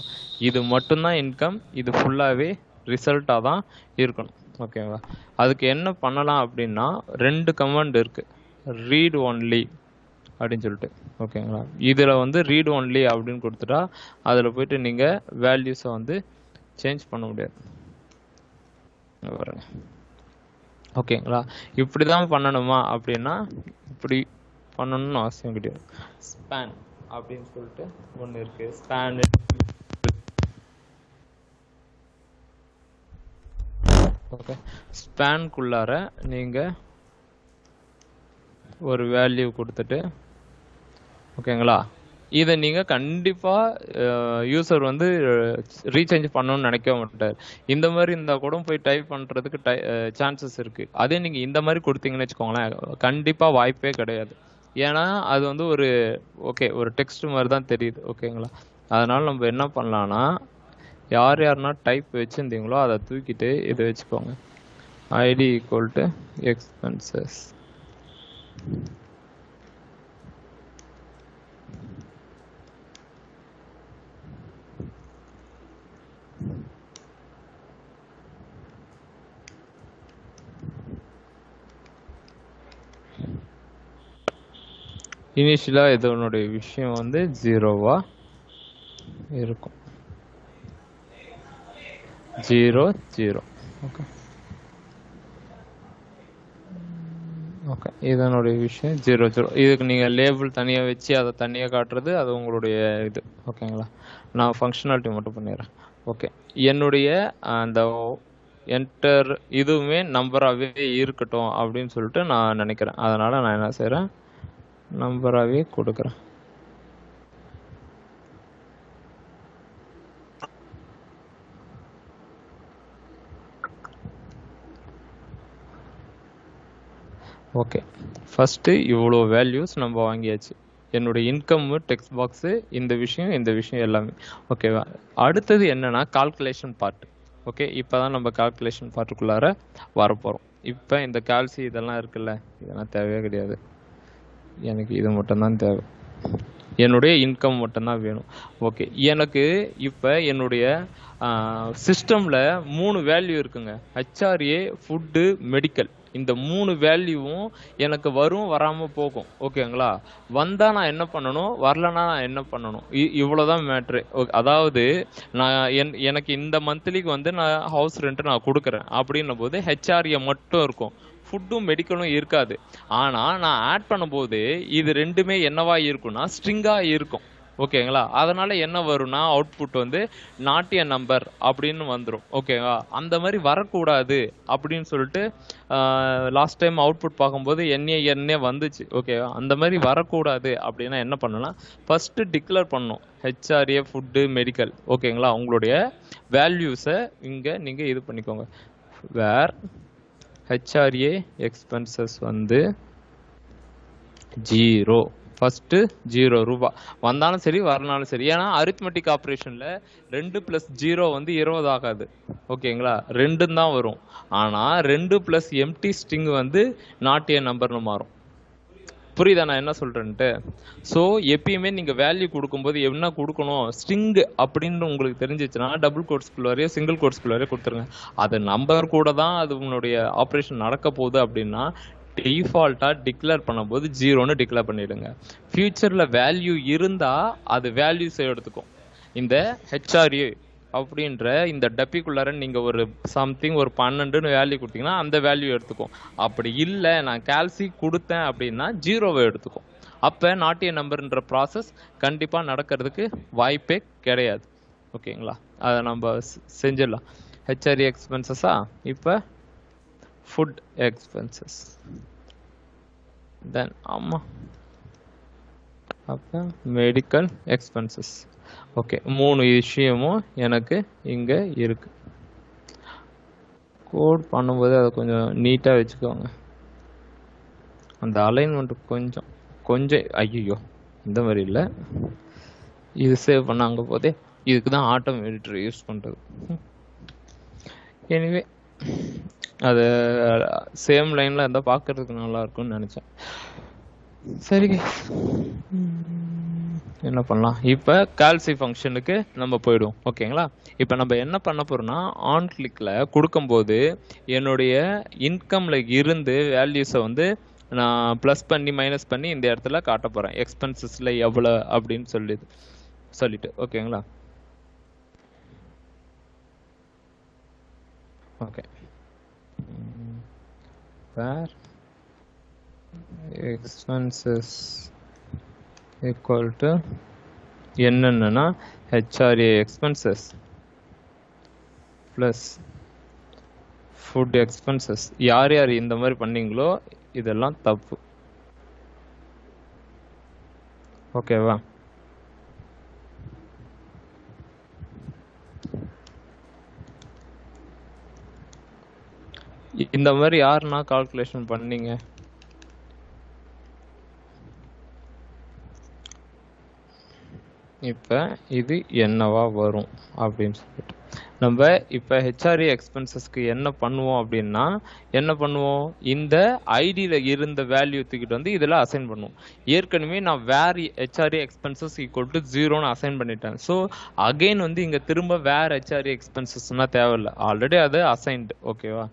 இது மட்டும்தான் இன்கம், இது ஃபுல்லாகவே ரிசல்ட்டாக தான் இருக்கணும். ஓகேவா, அதுக்கு என்ன பண்ணலாம் அப்படின்னா 2 கமாண்ட் இருக்குது. ரீட் ஒன்லி அப்படின்னு சொல்லிட்டு. ஓகேங்களா, இதில் வந்து ரீட் ஒன்லி அப்படின்னு கொடுத்துட்டா அதில் போயிட்டு நீங்கள் வேல்யூஸை வந்து சேஞ்ச் பண்ண முடியாது. ஓகேங்களா, இப்படி தான் பண்ணணுமா அப்படின்னா இப்படி பண்ணணும்னு அவசியம் கிடையாது. ஸ்பேன் அப்படின்னு சொல்லிட்டு ஒன்று இருக்குது. ஸ்பேன் ஓகே, ஸ்பேனுக்குள்ளார நீங்கள் ஒரு வேல்யூ கொடுத்துட்டு, ஓகேங்களா, இதை நீங்கள் கண்டிப்பாக யூசர் வந்து ரீசேஞ்ச் பண்ணணும்னு நினைக்க மாட்டார். இந்த மாதிரி இருந்தால் கூட போய் டைப் பண்ணுறதுக்கு சான்சஸ் இருக்குது. அதே நீங்கள் இந்த மாதிரி கொடுத்தீங்கன்னு வச்சுக்கோங்களேன், கண்டிப்பாக வாய்ப்பே கிடையாது. ஏன்னா அது வந்து ஒரு டெக்ஸ்ட் மாதிரி தான் தெரியுது. ஓகேங்களா, அதனால் நம்ம என்ன பண்ணலான்னா, யாருன்னா டைப் வச்சுருந்தீங்களோ அதை தூக்கிட்டு இதை வச்சுக்கோங்க. ID equal to expenses. இனிஷியலாக இதனுடைய விஷயம் வந்து 0வா இருக்கும். 0 0. ஓகே ஓகே, இதனுடைய விஷயம் 0 0. இதுக்கு நீங்கள் லேபிள் தனியாக வச்சு அதை தனியாக காட்டுறது அது உங்களுடைய இது. ஓகேங்களா, நான் ஃபங்க்ஷனாலிட்டி மட்டும் பண்ணிடுறேன். ஓகே, என்னுடைய அந்த என்டர் இதுவுமே நம்பராகவே இருக்கட்டும் அப்படின்னு சொல்லிட்டு நான் நினைக்கிறேன். அதனால் நான் என்ன செய்கிறேன், நம்பராகவே கொடுக்குறேன். ஓகே, ஃபஸ்ட்டு இவ்வளோ வேல்யூஸ் நம்ம வாங்கியாச்சு. என்னுடைய இன்கம் டெக்ஸ்ட் பாக்ஸு, இந்த விஷயம் எல்லாமே. ஓகேவா, அடுத்தது என்னன்னா கால்குலேஷன் பார்ட். ஓகே, இப்போ தான் நம்ம கால்குலேஷன் பார்ட்டுக்குள்ளார வரப்போகிறோம். இப்போ இந்த கால்சி இதெல்லாம் இருக்குல்ல, இதெல்லாம் தேவையே கிடையாது. எனக்கு இது மட்டும்தான் தேவை. என்னுடைய இன்கம் மட்டும்தான் வேணும். ஓகே, எனக்கு இப்போ என்னுடைய சிஸ்டமில் 3 வேல்யூ இருக்குங்க. HRA, food, medical. இந்த 3 வேல்யூவும் எனக்கு வரும், வராமல் போகும். ஓகேங்களா, வந்தால் நான் என்ன பண்ணணும், வரலன்னா நான் என்ன பண்ணணும், இவ்வளோதான் மேட்ரு. அதாவது நான் எனக்கு இந்த மந்த்லிக்கு வந்து நான் ஹவுஸ் ரெண்ட்டு நான் கொடுக்குறேன் அப்படின்னும் போது ஹெச்ஆர்ஏ மட்டும் இருக்கும், ஃபுட்டும் மெடிக்கலும் இருக்காது. ஆனால் நான் ஆட் பண்ணும்போது இது ரெண்டுமே என்னவா இருக்கும்னா ஸ்ட்ரிங்காக இருக்கும். ஓகேங்களா. அதனால என்ன வரும்னா அவுட்புட் வந்து நாட் எ நம்பர் அப்படின்னு வந்துடும். ஓகேவா. அந்த மாதிரி வரக்கூடாது அப்படின்னு சொல்லிட்டு லாஸ்ட் டைம் அவுட்புட் பார்க்கும்போது என்ஏ வந்துச்சு. ஓகேவா. அந்த மாதிரி வரக்கூடாது அப்படின்னா என்ன பண்ணலாம், ஃபர்ஸ்ட் டிக்ளேர் பண்ணணும் ஹெச்ஆர்ஏ ஃபுட்டு மெடிக்கல். ஓகேங்களா. உங்களுடைய வேல்யூஸை இங்கே நீங்கள் இது பண்ணிக்கோங்க. வேர் ஹெச்ஆர்ஏ எக்ஸ்பென்சஸ் வந்து 0, ஃபர்ஸ்ட் 0 ரூபாய் வந்தாலும் சரி வரனாலும் சரி. ஏன்னா அரித்மெட்டிக் ஆப்ரேஷன்ல 2 + 0 வந்து 20 ஆகாது. ஓகேங்களா. 2 தான் வரும். ஆனா 2 + எம்டி ஸ்ட்ரிங் வந்து நாட் ஏ நம்பர்னு மாறும். புரியுதா நான் என்ன சொல்றேன்ட்டு. ஸோ எப்பயுமே நீங்க வேல்யூ கொடுக்கும்போது என்ன கொடுக்கணும், ஸ்ட்ரிங் அப்படின்னு உங்களுக்கு தெரிஞ்சிச்சுன்னா டபுள் கோட்ஸ்குள்ளாரே சிங்கிள் கோட்ஸ்குள்ளாரே கொடுத்துருங்க. அது நம்பர் கூட தான் அது உங்களுடைய ஆப்ரேஷன் நடக்க போகுது அப்படின்னா டிஃபால்ட்டா டிக்ளேர் பண்ணும்போது 0ன்னு டிக்ளேர் பண்ணிடுங்க. ஃபியூச்சர்ல வேல்யூ இருந்தா அது வேல்யூஸை எடுத்துக்கும். இந்த ஹெச்ஆர்ஏ அப்படின்ற இந்த டப்பிக்குள்ளார நீங்க ஒரு சம்திங் ஒரு 12ன்னு வேல்யூ கொடுத்தீங்கன்னா அந்த வேல்யூ எடுத்துக்கும். அப்படி இல்லை நான் கால்சி கொடுத்தேன் அப்படின்னா 0வை எடுத்துக்கும். அப்ப நாட் ஏ நம்பர்ன்ற ப்ராசஸ் கண்டிப்பா நடக்கிறதுக்கு வாய்ப்பே கிடையாது. ஓகேங்களா. அதை நம்ம செஞ்சிடலாம். ஹெச்ஆர்ஏ எக்ஸ்பென்சஸா. இப்போ ஃபுட் எக்ஸ்பென்சஸ் தென் ஆமாம் அப்போ மெடிக்கல் எக்ஸ்பென்சஸ். ஓகே. 3 விஷயமும் எனக்கு இங்கே இருக்கு. கோட் பண்ணும்போது அதை கொஞ்சம் நீட்டாக வச்சுக்கோங்க. அந்த அலைன்மெண்ட் கொஞ்சம் ஐயோ இந்த மாதிரி இல்லை. இது சேவ் பண்ண அங்கே போதே. இதுக்கு தான் ஆட்டோ எடிட்டர் யூஸ் பண்ணுறது. எனிவே அது சேம் லைனில் இருந்தால் பார்க்கறதுக்கு நல்லா இருக்கும்னு நினச்சேன். சரி என்ன பண்ணலாம், இப்போ கால்சி ஃபங்க்ஷனுக்கு நம்ம போயிடுவோம். ஓகேங்களா. இப்போ நம்ம என்ன பண்ண போறோம்னா ஆன் கிளிக்கில் கொடுக்கும்போது என்னுடைய இன்கம்ல இருந்து வேல்யூஸை வந்து நான் ப்ளஸ் பண்ணி மைனஸ் பண்ணி இந்த இடத்துல காட்ட போகிறேன். எக்ஸ்பென்சஸில் எவ்வளோ அப்படின்னு சொல்லிட்டு. ஓகேங்களா. Okay. Where expenses equal to என்னன்னா HRA expenses plus food expenses. யார் யார் இந்த மாதிரி பண்ணீங்களோ இதெல்லாம் தப்பு. ஓகேவா. இந்த மாதிரி யாருன்னா கால்குலேஷன் பண்ணீங்க. இப்போ இது என்னவா வரும் அப்படின்னு சொல்லிட்டு நம்ம இப்போ ஹெச்ஆர்ஏ எக்ஸ்பென்சஸ்க்கு என்ன பண்ணுவோம் அப்படின்னா இந்த ஐடியில் இருந்த வேல்யூ தூக்கிட்டு வந்து இதில் அசைன் பண்ணுவோம். ஏற்கனவே நான் where HRA expenses equal to 0ன்னு அசைன் பண்ணிட்டேன். ஸோ அகெயின் வந்து இங்கே திரும்ப வேர் ஹெச்ஆர்ஏ எக்ஸ்பென்சஸ்னா தேவையில்லை, ஆல்ரெடி அது அசைன்டு. ஓகேவா.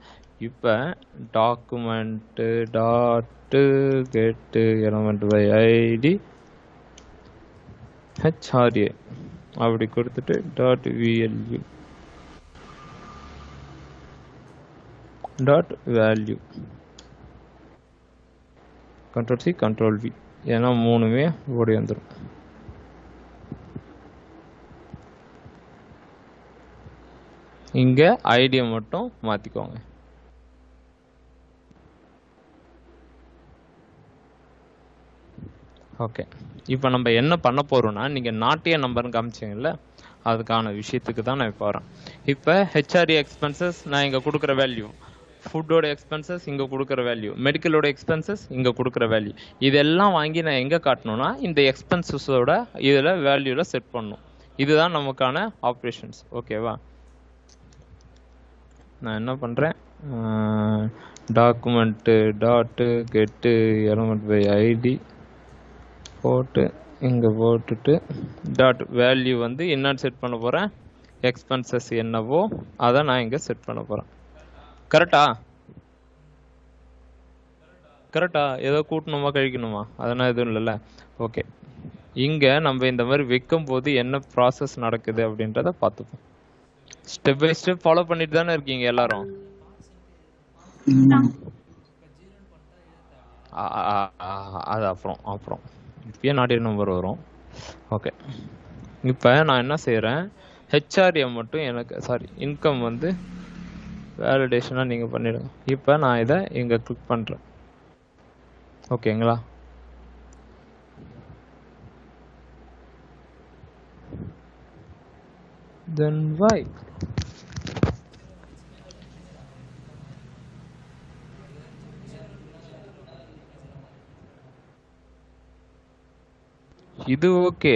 இப்போ document dot get element by ID HRA அப்படி கொடுத்துட்டு dot value dot value control C control V, ஏன்னா 3மே ஓடி வந்துடும். இங்க ஐடியை மட்டும் மாத்திக்கோங்க. ஓகே. இப்போ நம்ம என்ன பண்ண போறோம்னா நீங்க நாட்டிய நம்பர்னு காமிச்சிங்கல்ல அதுக்கான விஷயத்துக்கு தான் நான் இப்போ வரேன். இப்போ ஹெச்ஆர்ஏ எக்ஸ்பென்சஸ் நான் இங்கே கொடுக்குற வேல்யூ, ஃபுட்டோட எக்ஸ்பென்சஸ் இங்கே கொடுக்குற வேல்யூ, மெடிக்கலோட எக்ஸ்பென்சஸ் இங்கே கொடுக்குற வேல்யூ, இதெல்லாம் வாங்கி நான் எங்கே காட்டணும்னா இந்த எக்ஸ்பென்சஸோட இதில் வேல்யூவில் செட் பண்ணணும். இதுதான் நமக்கான ஆப்ரேஷன்ஸ். ஓகேவா. நான் என்ன பண்ணுறேன், document dot get element by ID போட்டு இங்கே போட்டுட்டு டாட் வேல்யூ வந்து என்னன்னு செட் பண்ண போகிறேன், எக்ஸ்பென்சஸ் என்னவோ அதை நான் இங்கே செட் பண்ண போகிறேன். கரெக்டா ஏதோ கூட்டணுமா கழிக்கணுமா அதெல்லாம் எதுவும் இல்லைல்ல. ஓகே. இங்கே நம்ம இந்த மாதிரி வைக்கும் போது என்ன ப்ராசஸ் நடக்குது அப்படின்றத பார்த்துப்போம். ஸ்டெப் பை ஸ்டெப் ஃபாலோ பண்ணிட்டு தானே இருக்கீங்க எல்லாரும். அது அப்புறம் இப்பயே நாட்டிய நம்பர் வரும். ஓகே, இப்போ நான் என்ன செய்கிறேன், ஹெச்ஆர்எம் மட்டும் எனக்கு சாரி இன்கம் வந்து வேலிடேஷனாக நீங்கள் பண்ணிவிடுங்க. இப்போ நான் இதை இங்கே கிளிக் பண்ணுறேன். ஓகேங்களா? Then why? இது ஓகே.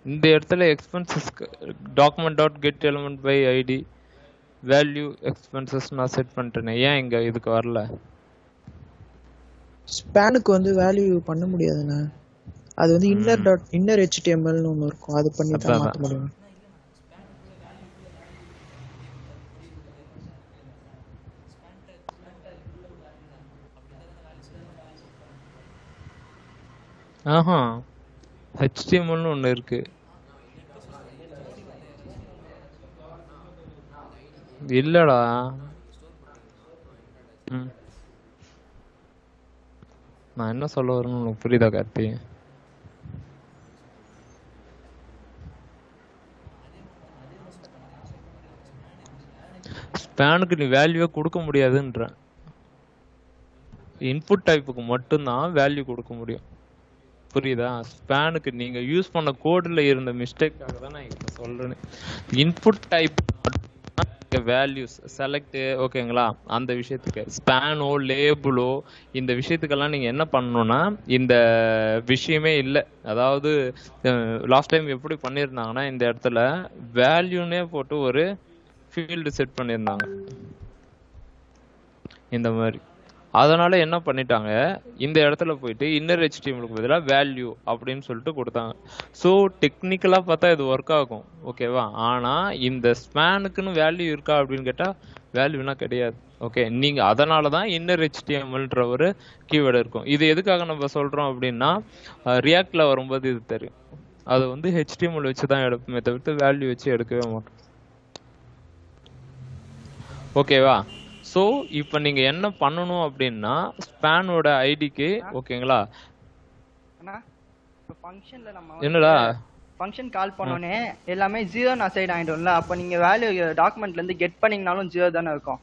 இந்த இடத்துல expenses document dot get element by ID value expenses நான் செட் பண்ணிட்டேனே, ஏன் இங்க இதுக்கு வரல? ஸ்பேனுக்கு வந்து வேல்யூ பண்ண முடியாதுண்ணா. அது வந்து இன்னர் HTMLனு ஒன்று இருக்கும், அது பண்ணி தான் மாற்ற முடியும். ஆஹா, HTMLனு ஒன்று இருக்கு. இல்லடா. நான் என்ன சொல்ல வரேன்னு உனக்கு புரியுதா கார்த்தி? ஸ்பேனுக்கு நீ வேல்யூவே கொடுக்க முடியாதுன்ற. இன்புட் டைப்புக்கு மட்டும்தான் வேல்யூ கொடுக்க முடியும். புரியுதா? ஸ்பேனுக்கு நீங்க யூஸ் பண்ண கோட்ல இருந்த மிஸ்டேக்காக தான் நான் இப்ப சொல்றேன். இன்புட் டைப் வேல்யூஸ் செலக்ட், ஓகேங்களா? அந்த விஷயத்துக்கு ஸ்பேனோ லேபிளோ இந்த விஷயத்துக்கெல்லாம் நீங்க என்ன பண்ணணும்னா இந்த விஷயமே இல்லை. அதாவது லாஸ்ட் டைம் எப்படி பண்ணியிருந்தாங்கன்னா இந்த இடத்துல வேல்யூனே போட்டு ஒரு ஃபீல்டு செட் பண்ணியிருந்தாங்க இந்த மாதிரி. அதனால என்ன பண்ணிட்டாங்க, இந்த இடத்துல போயிட்டு இன்னர் HTMLக்கு பதிலாக வேல்யூ அப்படின்னு சொல்லிட்டு கொடுத்தாங்க. ஸோ டெக்னிக்கலாக பார்த்தா இது ஒர்க் ஆகும், ஓகேவா? ஆனால் இந்த ஸ்பேனுக்குன்னு வேல்யூ இருக்கா அப்படின்னு கேட்டால் வேல்யூனா கிடையாது. ஓகே, நீங்கள் அதனால தான் இன்னர் HTMLன்ற ஒரு கீவேர்டு இருக்கும். இது எதுக்காக நம்ம சொல்கிறோம் அப்படின்னா ரியாக்டில் வரும்போது இது தெரியும். அது வந்து HTML வச்சு தான் எடுப்போமே தவிர்த்து வேல்யூ வச்சு எடுக்கவே மாட்டோம். ஓகேவா? ஸோ இப்போ நீங்கள் என்ன பண்ணணும் அப்படின்னா ஸ்பேனோட ஐடிக்கு, ஓகேங்களா? என்னடா ஃபங்க்ஷன் கால் பண்ணோனே எல்லாமே 0 அசைட் ஆயிடும்ல. அப்போ நீங்க வேல்யூ டாக்குமெண்ட்ல இருந்து கெட் பண்ணீங்கனாலும் 0 தானே இருக்கும்.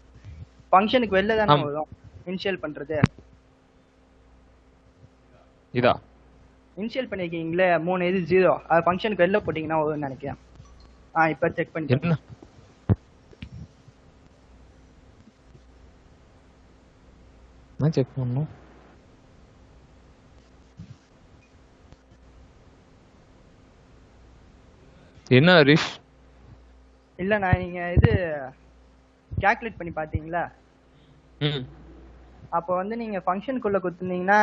ஃபங்க்ஷனுக்கு வெளில தானே வரும் இனிஷியல் பண்றது. இதா இனிஷியல் பண்ணிருக்கீங்களே 3 இது 0, அது ஃபங்க்ஷனுக்கு வெளில போட்டீங்கன்னா வரும்னு நினைக்கிறேன். இப்போ செக் பண்ணி என்ன செக் பண்ணணும்? என்ன ஹரிஷ்? இல்ல நான் நீங்க இது கால்குலேட் பண்ணி பாத்தீங்களா? அப்போ வந்து நீங்க ஃபங்க்ஷனுக்குள்ள கொடுத்துருந்தீங்கன்னா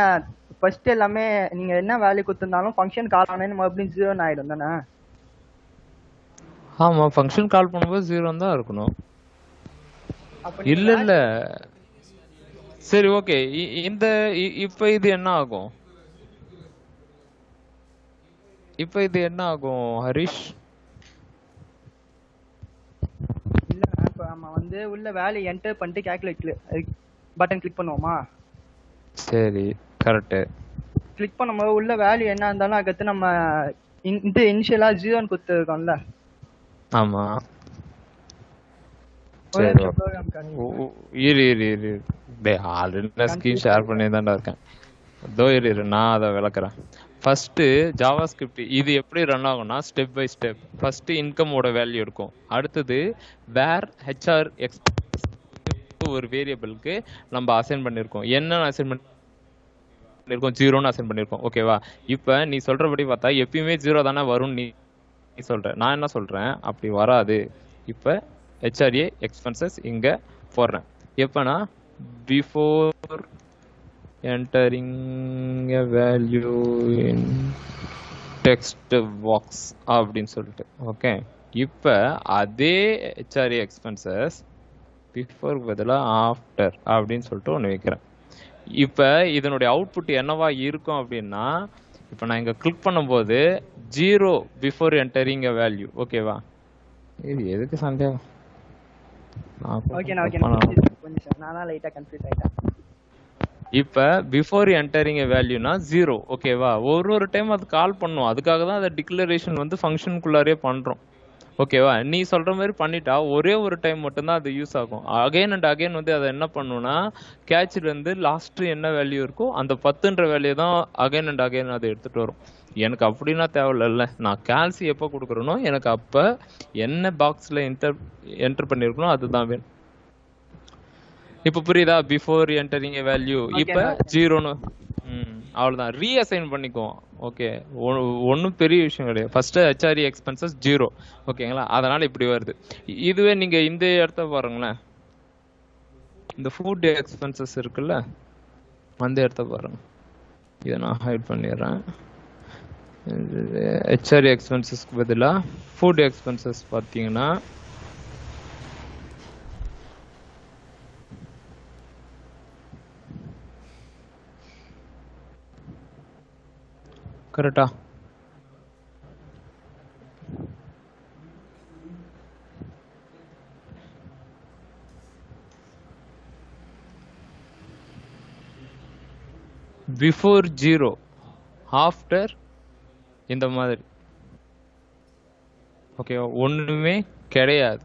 ஃபர்ஸ்ட் எல்லாமே நீங்க என்ன வேல்யூ கொடுத்திருந்தாலும் ஃபங்க்ஷன் கால் ஆனே மறுபடியும் 0 ஆயிடும் தானே? ஆமா, ஃபங்க்ஷன் கால் பண்ணும்போது 0 தான் இருக்கணும். இல்ல இல்ல, சரி ஓகே. இந்த இப்போ இது என்ன ஆகும்? இப்போ இது என்ன ஆகும் ஹரிஷ்? இல்ல இப்போ நம்ம வந்து உள்ள வேல்யூ என்டர் பண்ணிட்டு கால்குலேட் பட்டன் கிளிக் பண்ணுவோமா? சரி, கரெக்ட். கிளிக் பண்ணும்போது உள்ள வேல்யூ என்ன இருந்தாலும் அதுக்கு நம்ம இது இனிஷியலா 0 ன்னு கொடுத்துருக்கோம்ல. ஆமா. ஆல்ரெடி நான் ஸ்கிரீன் ஷேர் பண்ணி தான்டா இருக்கேன். இதோ இரு நான் அதை விளக்குறேன். ஃபர்ஸ்ட் ஜாவா ஸ்கிரிப்ட் இது எப்படி ரன் ஆகும்னா ஸ்டெப் பை ஸ்டெப். ஃபர்ஸ்ட் இன்கமோட வேல்யூ இருக்கும். அடுத்தது வேர் ஹெச்ஆர் ஒரு வேரியபிளுக்கு நம்ம அசைன் பண்ணியிருக்கோம். என்ன அசைன் பண்ணியிருக்கோம்? 0ன்னு அசைன் பண்ணியிருக்கோம், ஓகேவா? இப்போ நீ சொல்றபடி பார்த்தா எப்பயுமே 0 தானே வரும் நீ சொல்ற. நான் என்ன சொல்றேன், அப்படி வராது. இப்போ HRA எக்ஸ்பென்சஸ் இங்க போடுறேன். எப்பனா before entering a value in text box அப்படின்னு சொல்லிட்டு, ஓகே. இப்போ அதே HRA எக்ஸ்பென்சஸ் பிஃபோர் பதிலாக ஆஃப்டர் அப்படின்னு சொல்லிட்டு ஒன்று வைக்கிறேன். இப்போ இதனுடைய அவுட்புட் என்னவா இருக்கும் அப்படின்னா, இப்போ நான் இங்கே கிளிக் பண்ணும்போது 0 பிஃபோர் என்டரிங் எ வேல்யூ, ஓகேவா? இது எதுக்கு சந்தேகம்? ஓகே நான் லைட்டா கன்ஃபியூஸ் ஆயிட்டேன். இப்ப பிஃபோர் என்டரிங் எ வேல்யூனா 0. ஓகேவா? ஒரு டைம் அது கால் பண்ணும். அதுக்காக தான் அந்த டிக்ளரேஷன் வந்து ஃபங்க்ஷனுக்குள்ளாரே பண்றோம். ஓகேவா? நீ சொல்ற மாதிரி பண்ணிட்டா ஒரே ஒரு டைம் மட்டும்தான் அது யூஸ் ஆகும். அகைன் அண்ட் அகைன் வந்து அதை என்ன பண்ணும்னா கேட்ச்ல இருந்து லாஸ்ட் என்ன வேல்யூ இருக்கோ அந்த 10ன்ற வேல்யூ தான் அகைன் அண்ட் அகைன் அதை எடுத்துட்டு வரும். எனக்கு அப்படின்னா தேவையில்ல. நான் கால்சி எப்போ கொடுக்குறேனோ எனக்கு அப்ப என்ன பாக்ஸ்ல என்டர் பண்ணிருக்கணும் அதுதான் வேணும். இப்ப புரியுதா? பிஃபோர் என்டரிங் எ வேல்யூ இப்ப 0ன்னு அவ்வளவுதான் ரீஅசைன் பண்ணிக்குவோம். ஓகே, ஒன்றும் பெரிய விஷயம் கிடையாது. First ஹெச்ஆர்இ expenses 0. ஓகேங்களா? அதனால இப்படி வருது. இதுவே நீங்க இந்த இடத்த பாருங்களேன், இந்த ஃபுட் எக்ஸ்பென்சஸ் இருக்குல்ல, அந்த இடத்த பாருங்க. இதை நான் ஹைட் பண்ணிடுறேன். ஹெச்ஆர்இ எக்ஸ்பென்சஸ்க்கு பதிலாக ஃபுட் எக்ஸ்பென்சஸ் பார்த்தீங்கன்னா கரெக்டா? பிஃபோர் 0 ஆஃப்டர் இந்த மாதிரி. ஓகே, ஒண்ணுமே கிடையாது.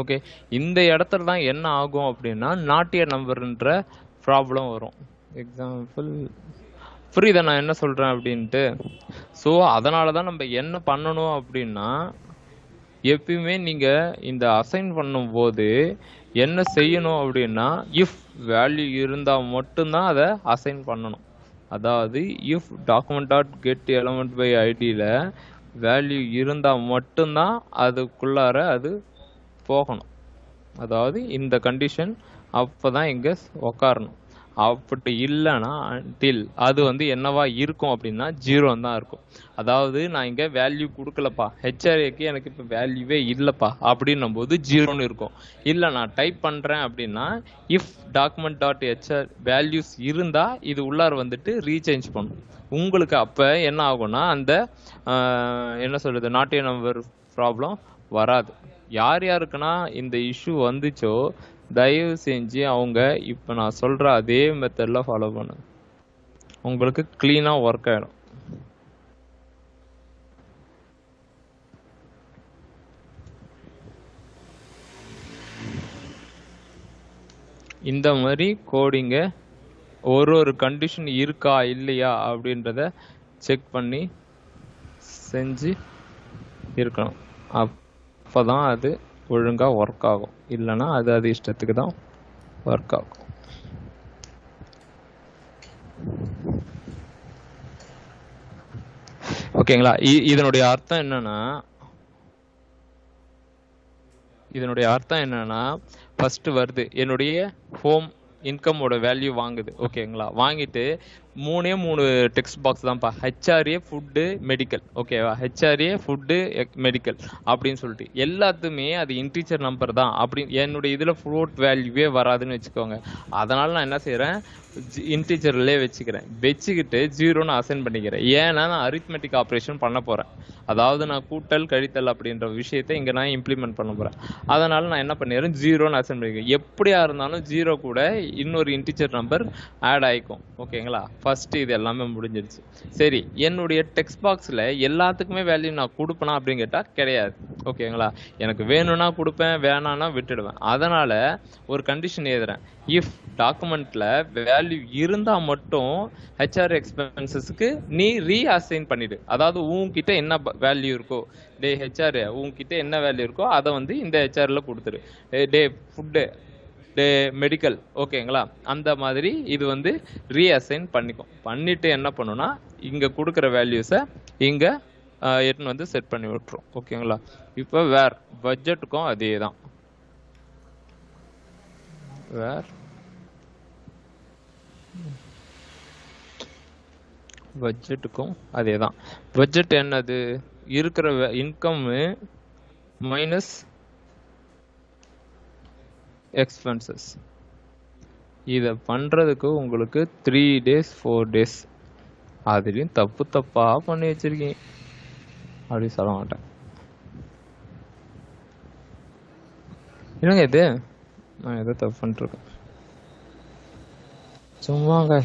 ஓகே, இந்த இடத்துல தான் என்ன ஆகும் அப்படின்னா நாட் எ நம்பர்ன்ற ப்ராப்ளம் வரும். எக்ஸாம்பிள் புரியுதா நான் என்ன சொல்றேன் அப்படின்ட்டு? ஸோ அதனால தான் நம்ம என்ன பண்ணணும் அப்படின்னா எப்பயுமே நீங்க இந்த அசைன் பண்ணும்போது என்ன செய்யணும் அப்படின்னா இஃப் வேல்யூ இருந்தா மட்டும்தான் அதை அசைன் பண்ணணும். அதாவது if document dot get element by ஐடியில வேல்யூ இருந்தா மட்டும்தான் அதுக்குள்ளார அது போகணும். அதாவது இந்த கண்டிஷன் அப்பதான் இங்க உக்காரணும். அப்படி இல்லைன்னா டில் அது வந்து என்னவா இருக்கும் அப்படின்னா 0 தான் இருக்கும். அதாவது நான் இங்க வேல்யூ கொடுக்கலப்பா, ஹெச்ஆர்ஏக்கு எனக்கு இப்ப வேல்யூவே இல்லப்பா அப்படின்னும் போது 0ன்னு இருக்கும். இல்ல நான் டைப் பண்றேன் அப்படின்னா if document dot HR values இருந்தா இது உள்ளார வந்துட்டு ரீசேஞ்ச் பண்ணும். உங்களுக்கு அப்ப என்ன ஆகும்னா அந்த என்ன சொல்றது நாட் எ நம்பர் ப்ராப்ளம் வராது. யார் யாருக்குன்னா இந்த இஷ்யூ வந்துச்சோ தயவு செஞ்சு அவங்க இப்ப நான் சொல்ற அதே மெத்தட்ல ஃபாலோ பண்ணுங்க, உங்களுக்கு கிளீனா ஒர்க் ஆயிடும். இந்த மாதிரி கோடிங்க ஒரு கண்டிஷன் இருக்கா இல்லையா அப்படின்றத செக் பண்ணி செஞ்சு இருக்கணும். அப்பதான் அது ஒழுங்கா ஒர்க் ஆகும். இல்லைன்னா அது இஷ்டத்துக்கு தான் ஒர்க் ஆகும். ஓகேங்களா? இதனுடைய அர்த்தம் என்னன்னா ஃபர்ஸ்ட் வருது என்னுடைய ஹோம் இன்கமோட வேல்யூ வாங்குது. ஓகேங்களா? வாங்கிட்டு 3 டெக்ஸ்ட் பாக்ஸ் தான்ப்பா, ஹெச்ஆர்ஏ ஃபுட்டு மெடிக்கல். ஓகேவா? ஹெச்ஆர்ஏ ஃபுட்டு மெடிக்கல் அப்படின்னு சொல்லிட்டு எல்லாத்துமே அது இன்டீஜர் நம்பர் தான். அப்படி என்னுடைய இதுல ஃப்ளோட் வேல்யூவே வராதுன்னு வச்சுக்கோங்க. அதனால நான் என்ன செய்யறேன், இன்டீஜர்லேயே வச்சுக்கிட்டு 0ன்னு அசைன் பண்ணிக்கிறேன். ஏன்னா நான் அரித்மெட்டிக் ஆப்ரேஷன் பண்ண போறேன். அதாவது நான் கூட்டல் கழித்தல் அப்படின்ற விஷயத்தை இங்க நான் இம்ப்ளிமெண்ட் பண்ண போறேன். அதனால நான் என்ன பண்ணிடுறேன், 0ன்னு அசைன் பண்ணிக்கிறேன். எப்படியா இருந்தாலும் 0 கூட இன்னொரு இன்டீஜர் நம்பர் ஆட் ஆயிக்கும். ஓகேங்களா? ஃபர்ஸ்ட் இது எல்லாமே முடிஞ்சிருச்சு. சரி, என்னுடைய டெக்ஸ்ட் பாக்ஸ்ல எல்லாத்துக்குமே வேல்யூ நான் கொடுப்பேனா அப்படின்னு கேட்டா கிடையாது. ஓகேங்களா? எனக்கு வேணும்னா கொடுப்பேன், வேணான்னா விட்டுடுவேன். அதனால ஒரு கண்டிஷன் எழுதுறேன், இஃப் டாக்குமெண்ட்ல வேல்யூ இருந்தா மட்டும் ஹெச்ஆர் எக்ஸ்பென்சஸ்க்கு நீ ரீஅசைன் பண்ணிடு. அதாவது உன்கிட்ட என்ன வேல்யூ இருக்கோ, டே ஹெச்ஆர் உன்கிட்ட என்ன வேல்யூ இருக்கோ அதை வந்து இந்த ஹெச்ஆர்ல கொடுத்துரு. டே ஃபுட்டு, டே மெடிக்கல். ஓகேங்களா? அந்த மாதிரி இது வந்து ரீஅசைன் பண்ணிட்டு என்ன பண்ணுனா இங்க கொடுக்குற வேல்யூஸை இங்க எட்டுன்னு வந்து செட் பண்ணி விட்டுரும். ஓகேங்களா? இப்போ வேர் பட்ஜெட்டுக்கும் அதே தான். வேர் பட்ஜெட்டுக்கும் அதே தான். பட்ஜெட் என்னது, இருக்கிற இன்கம் மைனஸ் எக்ஸ்பென்சஸ். இதை பண்றதுக்கு உங்களுக்கு 3 days 4 days. அதுலயும் தப்பா பண்ணி வச்சிருக்கீங்க அப்படி சொல்ல மாட்டேன். என்னங்க இது, நான் எதோ தப்பு பண்ணிட்டு இருக்கேன். சும்மாங்க.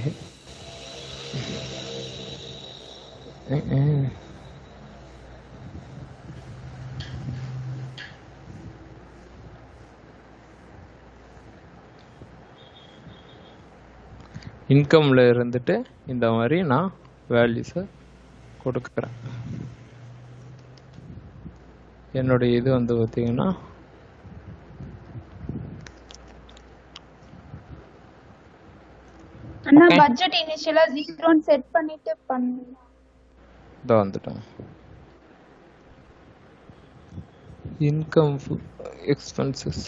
இன்கம்ல இருந்துட்டு இந்த மாதிரி நான் வேல்யூஸை கொடுக்குறேன். என்னுடைய இது வந்து பார்த்தீங்கன்னா அண்ணா பட்ஜெட் இனிஷியலா 0 ன்னு செட் பண்ணிட்டு பண்ணுங்க. இதோ வந்துட்டோம். இன்கம் எக்ஸ்பென்சஸ்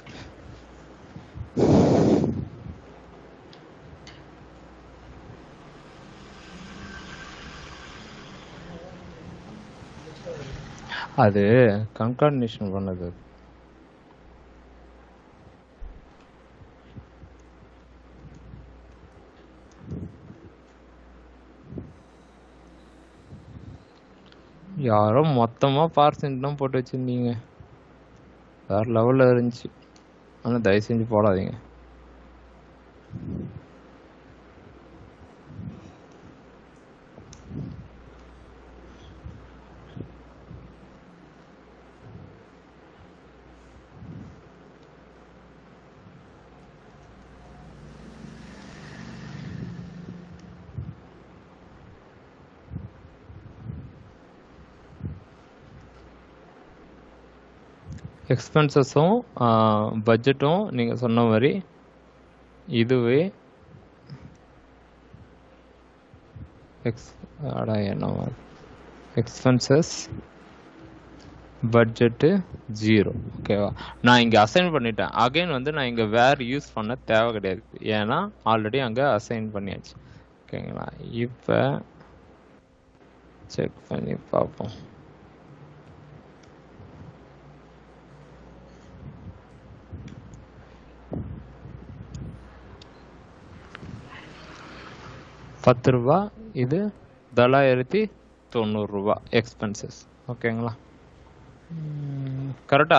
அது கன்கார்டினேஷன் பண்ணது. யாரோ மொத்தமா பார்சன்ட் தான் போட்டு வச்சிருந்தீங்க. வேற லெவல்ல இருந்துச்சு. ஆனா தயவு செஞ்சு போடாதீங்க. எக்ஸ்பென்சஸும் பட்ஜெட்டும் நீங்கள் சொன்ன மாதிரி இதுவே எக்ஸ்பென்சஸ் பட்ஜெட்டு 0. ஓகேவா? நான் இங்கே அசைன் பண்ணிட்டேன். அகைன் வந்து நான் இங்கே வேர் யூஸ் பண்ண தேவை கிடையாது. ஏன்னா ஆல்ரெடி அங்கே அசைன் பண்ணியாச்சு. ஓகேங்களா? இப்போ செக் பண்ணி பார்ப்போம். ₹10. இது ₹990 எக்ஸ்பென்சஸ். ஓகேங்களா? கரெக்டா?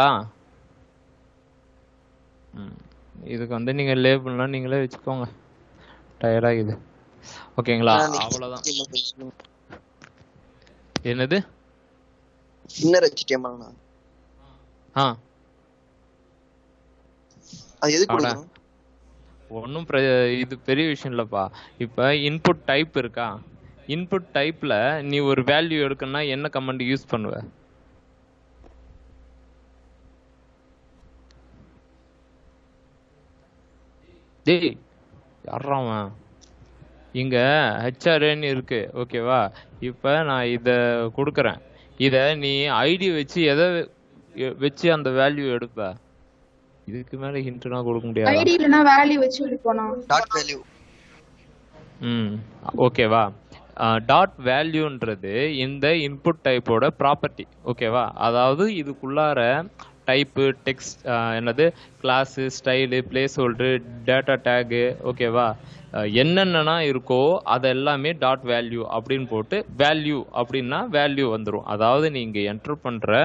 இதுக்கு வந்து நீங்கள் லேபிள்லாம் நீங்களே வச்சுக்கோங்க. டயர்டாகுது. ஓகேங்களா? அவ்வளோதான். என்னது? இன்னர் HTML னா அது எதுக்கு கொடுக்கணும்? ஒன்றும் இது பெரிய விஷயம் இல்லைப்பா. இப்போ இன்புட் டைப் இருக்கா? இன்புட் டைப்பில் நீ ஒரு வேல்யூ எடுக்கணும்னா என்ன கமாண்ட் யூஸ் பண்ணுவ? டேய் யாராவன் இங்கே ஹெச்ஆர்ஏன்னு இருக்கு. ஓகேவா? இப்போ நான் இதை கொடுக்குறேன். இதை நீ ஐடி வச்சு எதை வச்சு அந்த வேல்யூ எடுப்ப? இதுக்கு மேல ஹிண்ட்னா கொடுக்க முடியாது. ஐடி இல்லனா வேல்யூ வச்சு எடுப்போம். Dot value. ஓகேவா? டாட் வேல்யூன்றது இந்த இன்புட் டைப்போட ப்ராப்பர்ட்டி. ஓகேவா? அதாவது இதுக்குள்ளார டைப்பு, டெக்ஸ்ட், என்னது class, style, place holder, data tag, ஓகேவா, என்னென்னா இருக்கோ அது எல்லாமே டாட் வேல்யூ அப்படின்னு போட்டு வேல்யூ அப்படின்னா வேல்யூ வந்துடும். அதாவது நீங்கள் என்டர் பண்ணுற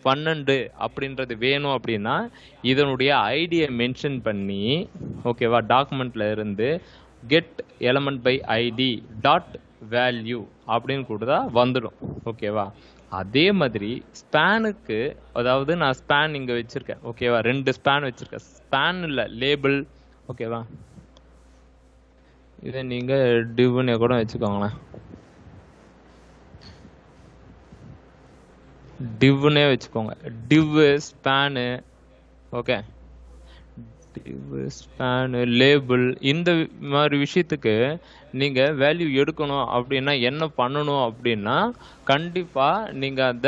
12 அப்படின்றது வேணும் அப்படின்னா இதனுடைய ஐடியை மென்ஷன் பண்ணி, ஓகேவா, டாக்குமெண்ட்ல இருந்து get element by ID dot value அப்படின்னு கொடுத்தா வந்துடும். ஓகேவா? அதே மாதிரி ஸ்பேனுக்கு, அதாவது நான் ஸ்பேன் இங்கே வச்சிருக்கேன். ஓகேவா? 2 ஸ்பேன் வச்சிருக்கேன். ஸ்பேன் இல்லை, லேபிள். ஓகேவா? இதை நீங்கள் டிவ்னே கூட வச்சுக்கோங்களேன். டிவ்னே வச்சுக்கோங்க. Div, span, okay, div, span, label, இந்த மாதிரி விஷயத்துக்கு நீங்கள் வேல்யூ எடுக்கணும் அப்படின்னா என்ன பண்ணணும் அப்படின்னா கண்டிப்பாக நீங்கள் அந்த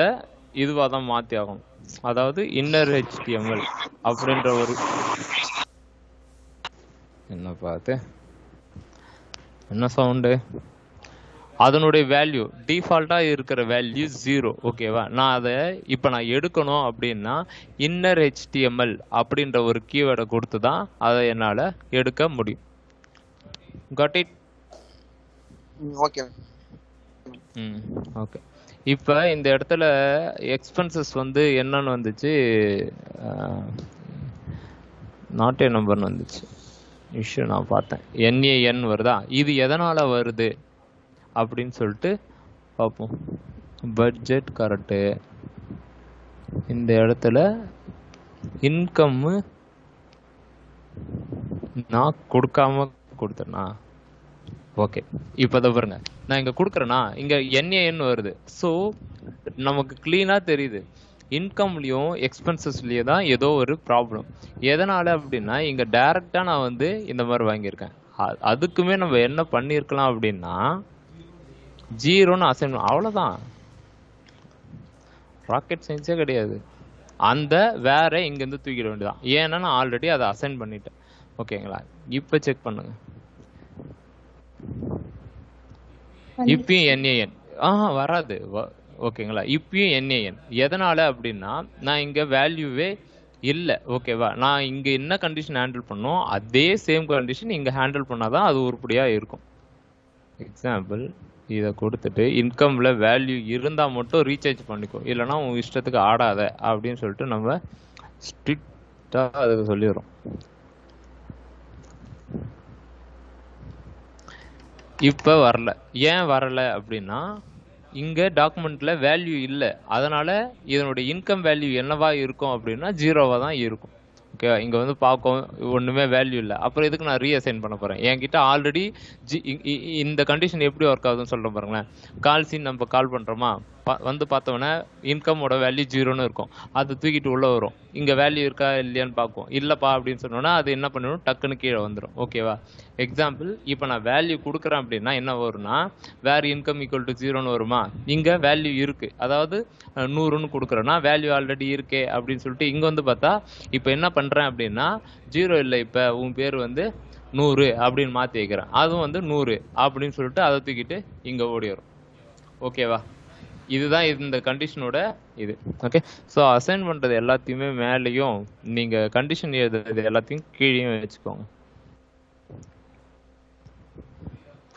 இதுவாக தான் மாற்றி ஆகணும். அதாவது இன்னர் HTML அப்படின்ற ஒரு என்ன பார்த்து என்ன சவுண்டு, அதனுடைய வேல்யூ டிஃபால்ட்டாக இருக்கிற வேல்யூ 0. ஓகேவா? நான் அதை இப்போ நான் எடுக்கணும் அப்படின்னா இன்னர் HTML அப்படின்ற ஒரு கீவேர்டை கொடுத்து தான் அதை என்னால் எடுக்க முடியும். Got it? ஓகே. ஓகே. இப்போ இந்த இடத்துல எக்ஸ்பென்சஸ் வந்து என்னன்னு வந்துச்சு, நாட் ஏ நம்பர்னு வந்துச்சு. இஷ்யூ நான் பார்த்தேன். என்ஏஎன் வருதா, இது எதனால் வருது அப்படின்னு சொல்லிட்டு பார்ப்போம். பட்ஜெட் கரெக்டு, இந்த இடத்துல இன்கம்மு நான் கொடுக்காம கொடுத்தேன்னா ஓகே. இப்போ அதை பாருங்க, நான் இங்கே கொடுக்குறேன்னா இங்கே என்ஏஎன் வருது. ஸோ நமக்கு க்ளீனாக தெரியுது இன்கம்லேயும் எக்ஸ்பென்சஸ்லேயும் தான் ஏதோ ஒரு ப்ராப்ளம். எதனால் அப்படின்னா இங்கே டைரெக்டாக நான் வந்து இந்த மாதிரி வாங்கியிருக்கேன். அதுக்குமே நம்ம என்ன பண்ணியிருக்கலாம் அப்படின்னா ஜீரோன்னு அசைன், அவ்வளோதான், ராக்கெட் சயின்ஸே கிடையாது. அந்த வேற இங்கேருந்து தூக்கிட வேண்டியதான், ஏன்னா நான் ஆல்ரெடி அதை அசைன் பண்ணிட்டேன். ஓகேங்களா, இப்போ செக் பண்ணுங்க. இப்பயும் என்ஏஎன் வராது. ஓகேங்களா, இப்பயும் என்ஏஎன் எதனால அப்படின்னா நான் இங்க வேல்யூவே இல்லை. ஓகேவா, நான் இங்க என்ன கண்டிஷன் ஹேண்டில் பண்ணோம் அதே சேம் கண்டிஷன் இங்க ஹேண்டில் பண்ணாதான் அது உருப்படியா இருக்கும். எக்ஸாம்பிள் இதை கொடுத்துட்டு இன்கம்ல வேல்யூ இருந்தா மட்டும் ரீசார்ஜ் பண்ணிக்கோ, இல்லைன்னா உங்க இஷ்டத்துக்கு ஆடாத அப்படின்னு சொல்லிட்டு நம்ம ஸ்ட்ரிக்டா அதுக்கு சொல்லிடுறோம். இப்போ வரல. ஏன் வரல அப்படின்னா இங்கே டாக்குமெண்ட்ல வேல்யூ இல்லை, அதனால இதனுடைய இன்கம் வேல்யூ என்னவா இருக்கும் அப்படின்னா ஜீரோவாக தான் இருக்கும். ஓகே, இங்கே வந்து பார்க்கும் ஒன்றுமே வேல்யூ இல்லை. அப்புறம் இதுக்கு நான் ரீஅசைன் பண்ண போகிறேன். என்கிட்ட ஆல்ரெடி இந்த கண்டிஷன் எப்படி ஒர்க் ஆகுதுன்னு சொல்கிறேன் பாருங்களேன். கால் சீன் நம்ம கால் பண்ணுறோமா, வந்து பார்த்தோன்னே இன்கமோட வேல்யூ ஜீரோன்னு இருக்கும், அதை தூக்கிட்டு உள்ளே வரும். இங்கே வேல்யூ இருக்கா இல்லையான்னு பார்க்கும். இல்லைப்பா அப்படின்னு சொன்னோன்னா அது என்ன பண்ணணும், டக்குன்னு கீழே வந்துடும். ஓகேவா, எக்ஸாம்பிள் இப்போ நான் வேல்யூ கொடுக்குறேன் அப்படின்னா என்ன வரும்னா வேர் இன்கம் ஈக்குவல் டு ஜீரோன்னு வருமா. இங்கே வேல்யூ இருக்குது, அதாவது 100ன்னு கொடுக்குறேன்னா வேல்யூ ஆல்ரெடி இருக்கே அப்படின்னு சொல்லிட்டு இங்கே வந்து பார்த்தா இப்போ என்ன பண்ணுறேன் அப்படின்னா ஜீரோ இல்லை, இப்போ உன் பேர் வந்து 100 அப்படின்னு மாற்றி வைக்கிறேன், அதுவும் வந்து 100 அப்படின்னு சொல்லிட்டு அதை தூக்கிட்டு இங்கே ஓடி வரும். ஓகேவா, இதுதான் இந்த கண்டிஷனோட இது. ஓகே, ஸோ அசைன் பண்ணுறது எல்லாத்தையுமே மேலேயும் நீங்கள் கண்டிஷன் எழுதுறது எல்லாத்தையும் கீழேயும் வச்சுக்கோங்க.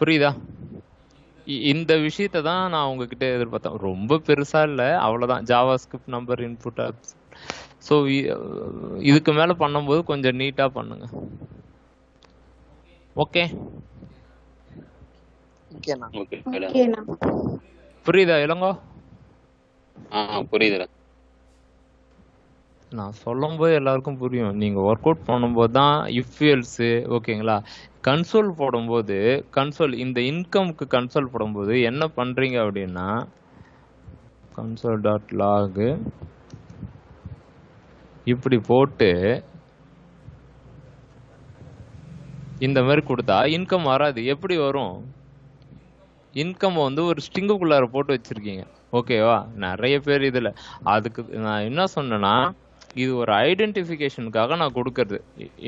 புரியுதா? இந்த விஷயத்தை தான் நான் உங்ககிட்ட எதிர்பார்த்தேன். ரொம்ப பெருசா இல்லை, அவ்வளோதான். Java script number input. So இதுக்கு மேலே பண்ணும்போது கொஞ்சம் நீட்டாக பண்ணுங்க. ஓகே, புரியுதா இளங்கோ? புரியுதுடா. நான் சொல்லும் போது எல்லாருக்கும் புரியும். நீங்க ஒர்க் அவுட் பண்ணும்போது தான் இஃப் எல்ஸ். ஓகேங்களா, கன்சோல் போடும்போது கன்சோல் இந்த இன்கம்க்கு கன்சோல் போடும்போது என்ன பண்றீங்க அப்படின்னா கன்சோல் டாட் லாக் இப்படி போட்டு இந்த மாதிரி கொடுத்தா இன்கம் வராது. எப்படி வரும்? இன்கம் வந்து ஒரு ஸ்ட்ரிங்குக்குள்ளார போட்டு வச்சிருக்கீங்க. ஓகேவா, நிறைய பேர் இதுல அதுக்கு நான் என்ன சொன்னேன்னா இது ஒரு ஐடென்டிஃபிகேஷனுக்காக நான் கொடுக்கறது.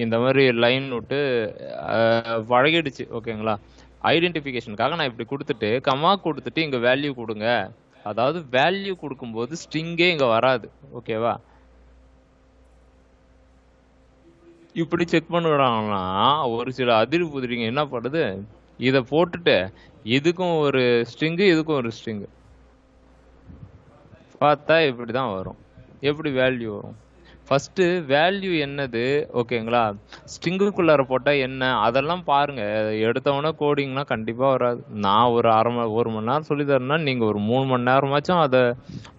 இந்த மாதிரி லைன் விட்டு பழகிடுச்சு. ஓகேங்களா, ஐடென்டிஃபிகேஷனுக்காக நான் இப்படி கொடுத்துட்டு கமா கொடுத்துட்டு இங்க வேல்யூ கொடுங்க. அதாவது வேல்யூ கொடுக்கும்போது ஸ்ட்ரிங்கே இங்க வராது. ஓகேவா, இப்படி செக் பண்ணுறாங்கன்னா ஒரு சில அதிரி புதிரிங்க என்ன பண்ணுது, இதை போட்டுட்டு இதுக்கும் ஒரு ஸ்ட்ரிங்கு இதுக்கும் ஒரு ஸ்ட்ரிங்கு பார்த்தா இப்படி தான் வரும். எப்படி வேல்யூ வரும்? ஃபர்ஸ்ட்டு வேல்யூ என்னது? ஓகேங்களா, ஸ்ட்ரிங்குக்குள்ளார போட்டால் என்ன அதெல்லாம் பாருங்க. எடுத்தவொடனே கோடிங்லாம் கண்டிப்பாக வராது. நான் ஒரு ஒரு மணி நேரம் சொல்லி தரேன்னா நீங்கள் ஒரு 3 மணி நேரமாச்சும் அதை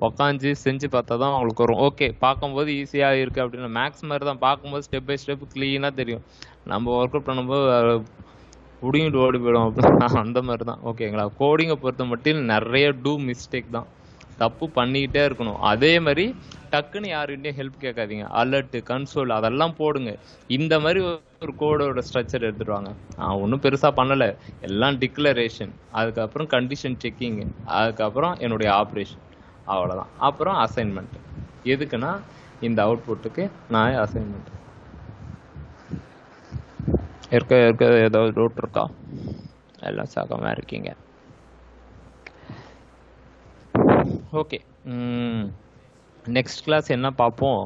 உக்காந்து செஞ்சு பார்த்தா தான் உங்களுக்கு வரும். ஓகே, பார்க்கும்போது ஈஸியாக இருக்குது அப்படின்னா மேக்ஸ் மாதிரி தான். பார்க்கும்போது ஸ்டெப் பை ஸ்டெப் க்ளீனாக தெரியும். நம்ம ஒர்க் அவுட் பண்ணும்போது புடிங்கிட்டு ஓடி போயிடும் அப்படின்னா அந்த மாதிரி தான். ஓகேங்களா, கோடிங்கை பொறுத்த மட்டும் நிறைய மிஸ்டேக் தான், தப்பு பண்ணிக்கிட்டே இருக்கணும். அதே மாதிரி டக்குன்னு யாருக்கிட்டையும் ஹெல்ப் கேட்காதீங்க. அலர்ட், கன்சோல் அதெல்லாம் போடுங்க. இந்த மாதிரி ஒரு கோடோட ஸ்ட்ரக்சர் எடுத்துடுவாங்க. ஒன்றும் பெருசாக பண்ணலை, எல்லாம் டிக்ளரேஷன், அதுக்கப்புறம் கண்டிஷன் செக்கிங், அதுக்கப்புறம் என்னுடைய ஆப்ரேஷன், அவ்வளோதான். அப்புறம் அசைன்மெண்ட். எதுக்குன்னா இந்த அவுட்புட்டுக்கு நான் அசைன்மெண்ட் இருக்க ஏதாவது டவுட் இருக்கா? எல்லாம் சாகமாக இருக்கீங்க. ஓகே, நெக்ஸ்ட் கிளாஸ் என்ன பார்ப்போம்?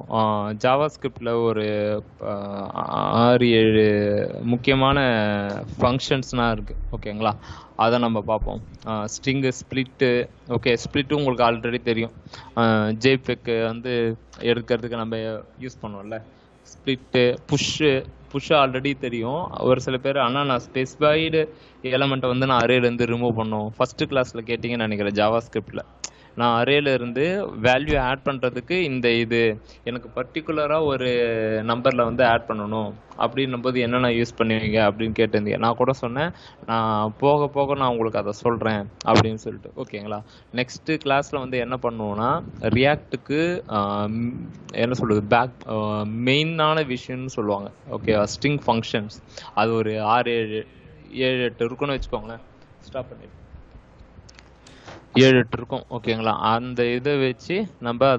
ஜாவா ஸ்கிரிப்டில் ஒரு 6-7 முக்கியமான ஃபங்க்ஷன்ஸ்லாம் இருக்குது. ஓகேங்களா, அதை நம்ம பார்ப்போம். String, split. ஓகே, ஸ்ப்ளிட்டு உங்களுக்கு ஆல்ரெடி தெரியும். ஜேபெக்கு வந்து எடுக்கிறதுக்கு நம்ம யூஸ் பண்ணுவோம்ல. ஸ்ப்ளிட்டு, புஷ்ஷு, புஷ் ஆல்ரெடி தெரியும். ஒரு சில பேர் ஆனால் நான் ஸ்பெசிஃபைடு எலமெண்ட்டை வந்து நான் அரேலேருந்து ரிமூவ் பண்ணணும். ஃபர்ஸ்ட் கிளாஸில் கேட்டிங்கன்னு நினைக்கிறேன் ஜாவா ஸ்கிரிப்டில். நான் அரேல இருந்து வேல்யூ ஆட் பண்ணுறதுக்கு இது எனக்கு பர்டிகுலராக ஒரு நம்பரில் வந்து ஆட் பண்ணணும் அப்படின்னும் போது என்னென்ன யூஸ் பண்ணுவீங்க அப்படின்னு கேட்டிருந்தீங்க. நான் கூட சொன்னேன் நான் போக போக நான் உங்களுக்கு அதை சொல்கிறேன் அப்படின்னு சொல்லிட்டு. ஓகேங்களா? நெக்ஸ்ட்டு கிளாஸில் வந்து என்ன பண்ணுவோன்னா ரியாக்டுக்கு என்ன சொல்கிறது மெயினான விஷயம்னு சொல்லுவாங்க. ஓகே, ஸ்ட்ரிங் ஃபங்க்ஷன்ஸ் அது ஒரு 6-7-8 இருக்குன்னு வச்சுக்கோங்களேன். ஸ்டாப் பண்ணி 7-8 இருக்கும். ஓகேங்களா? அந்த இதை வச்சு நம்ம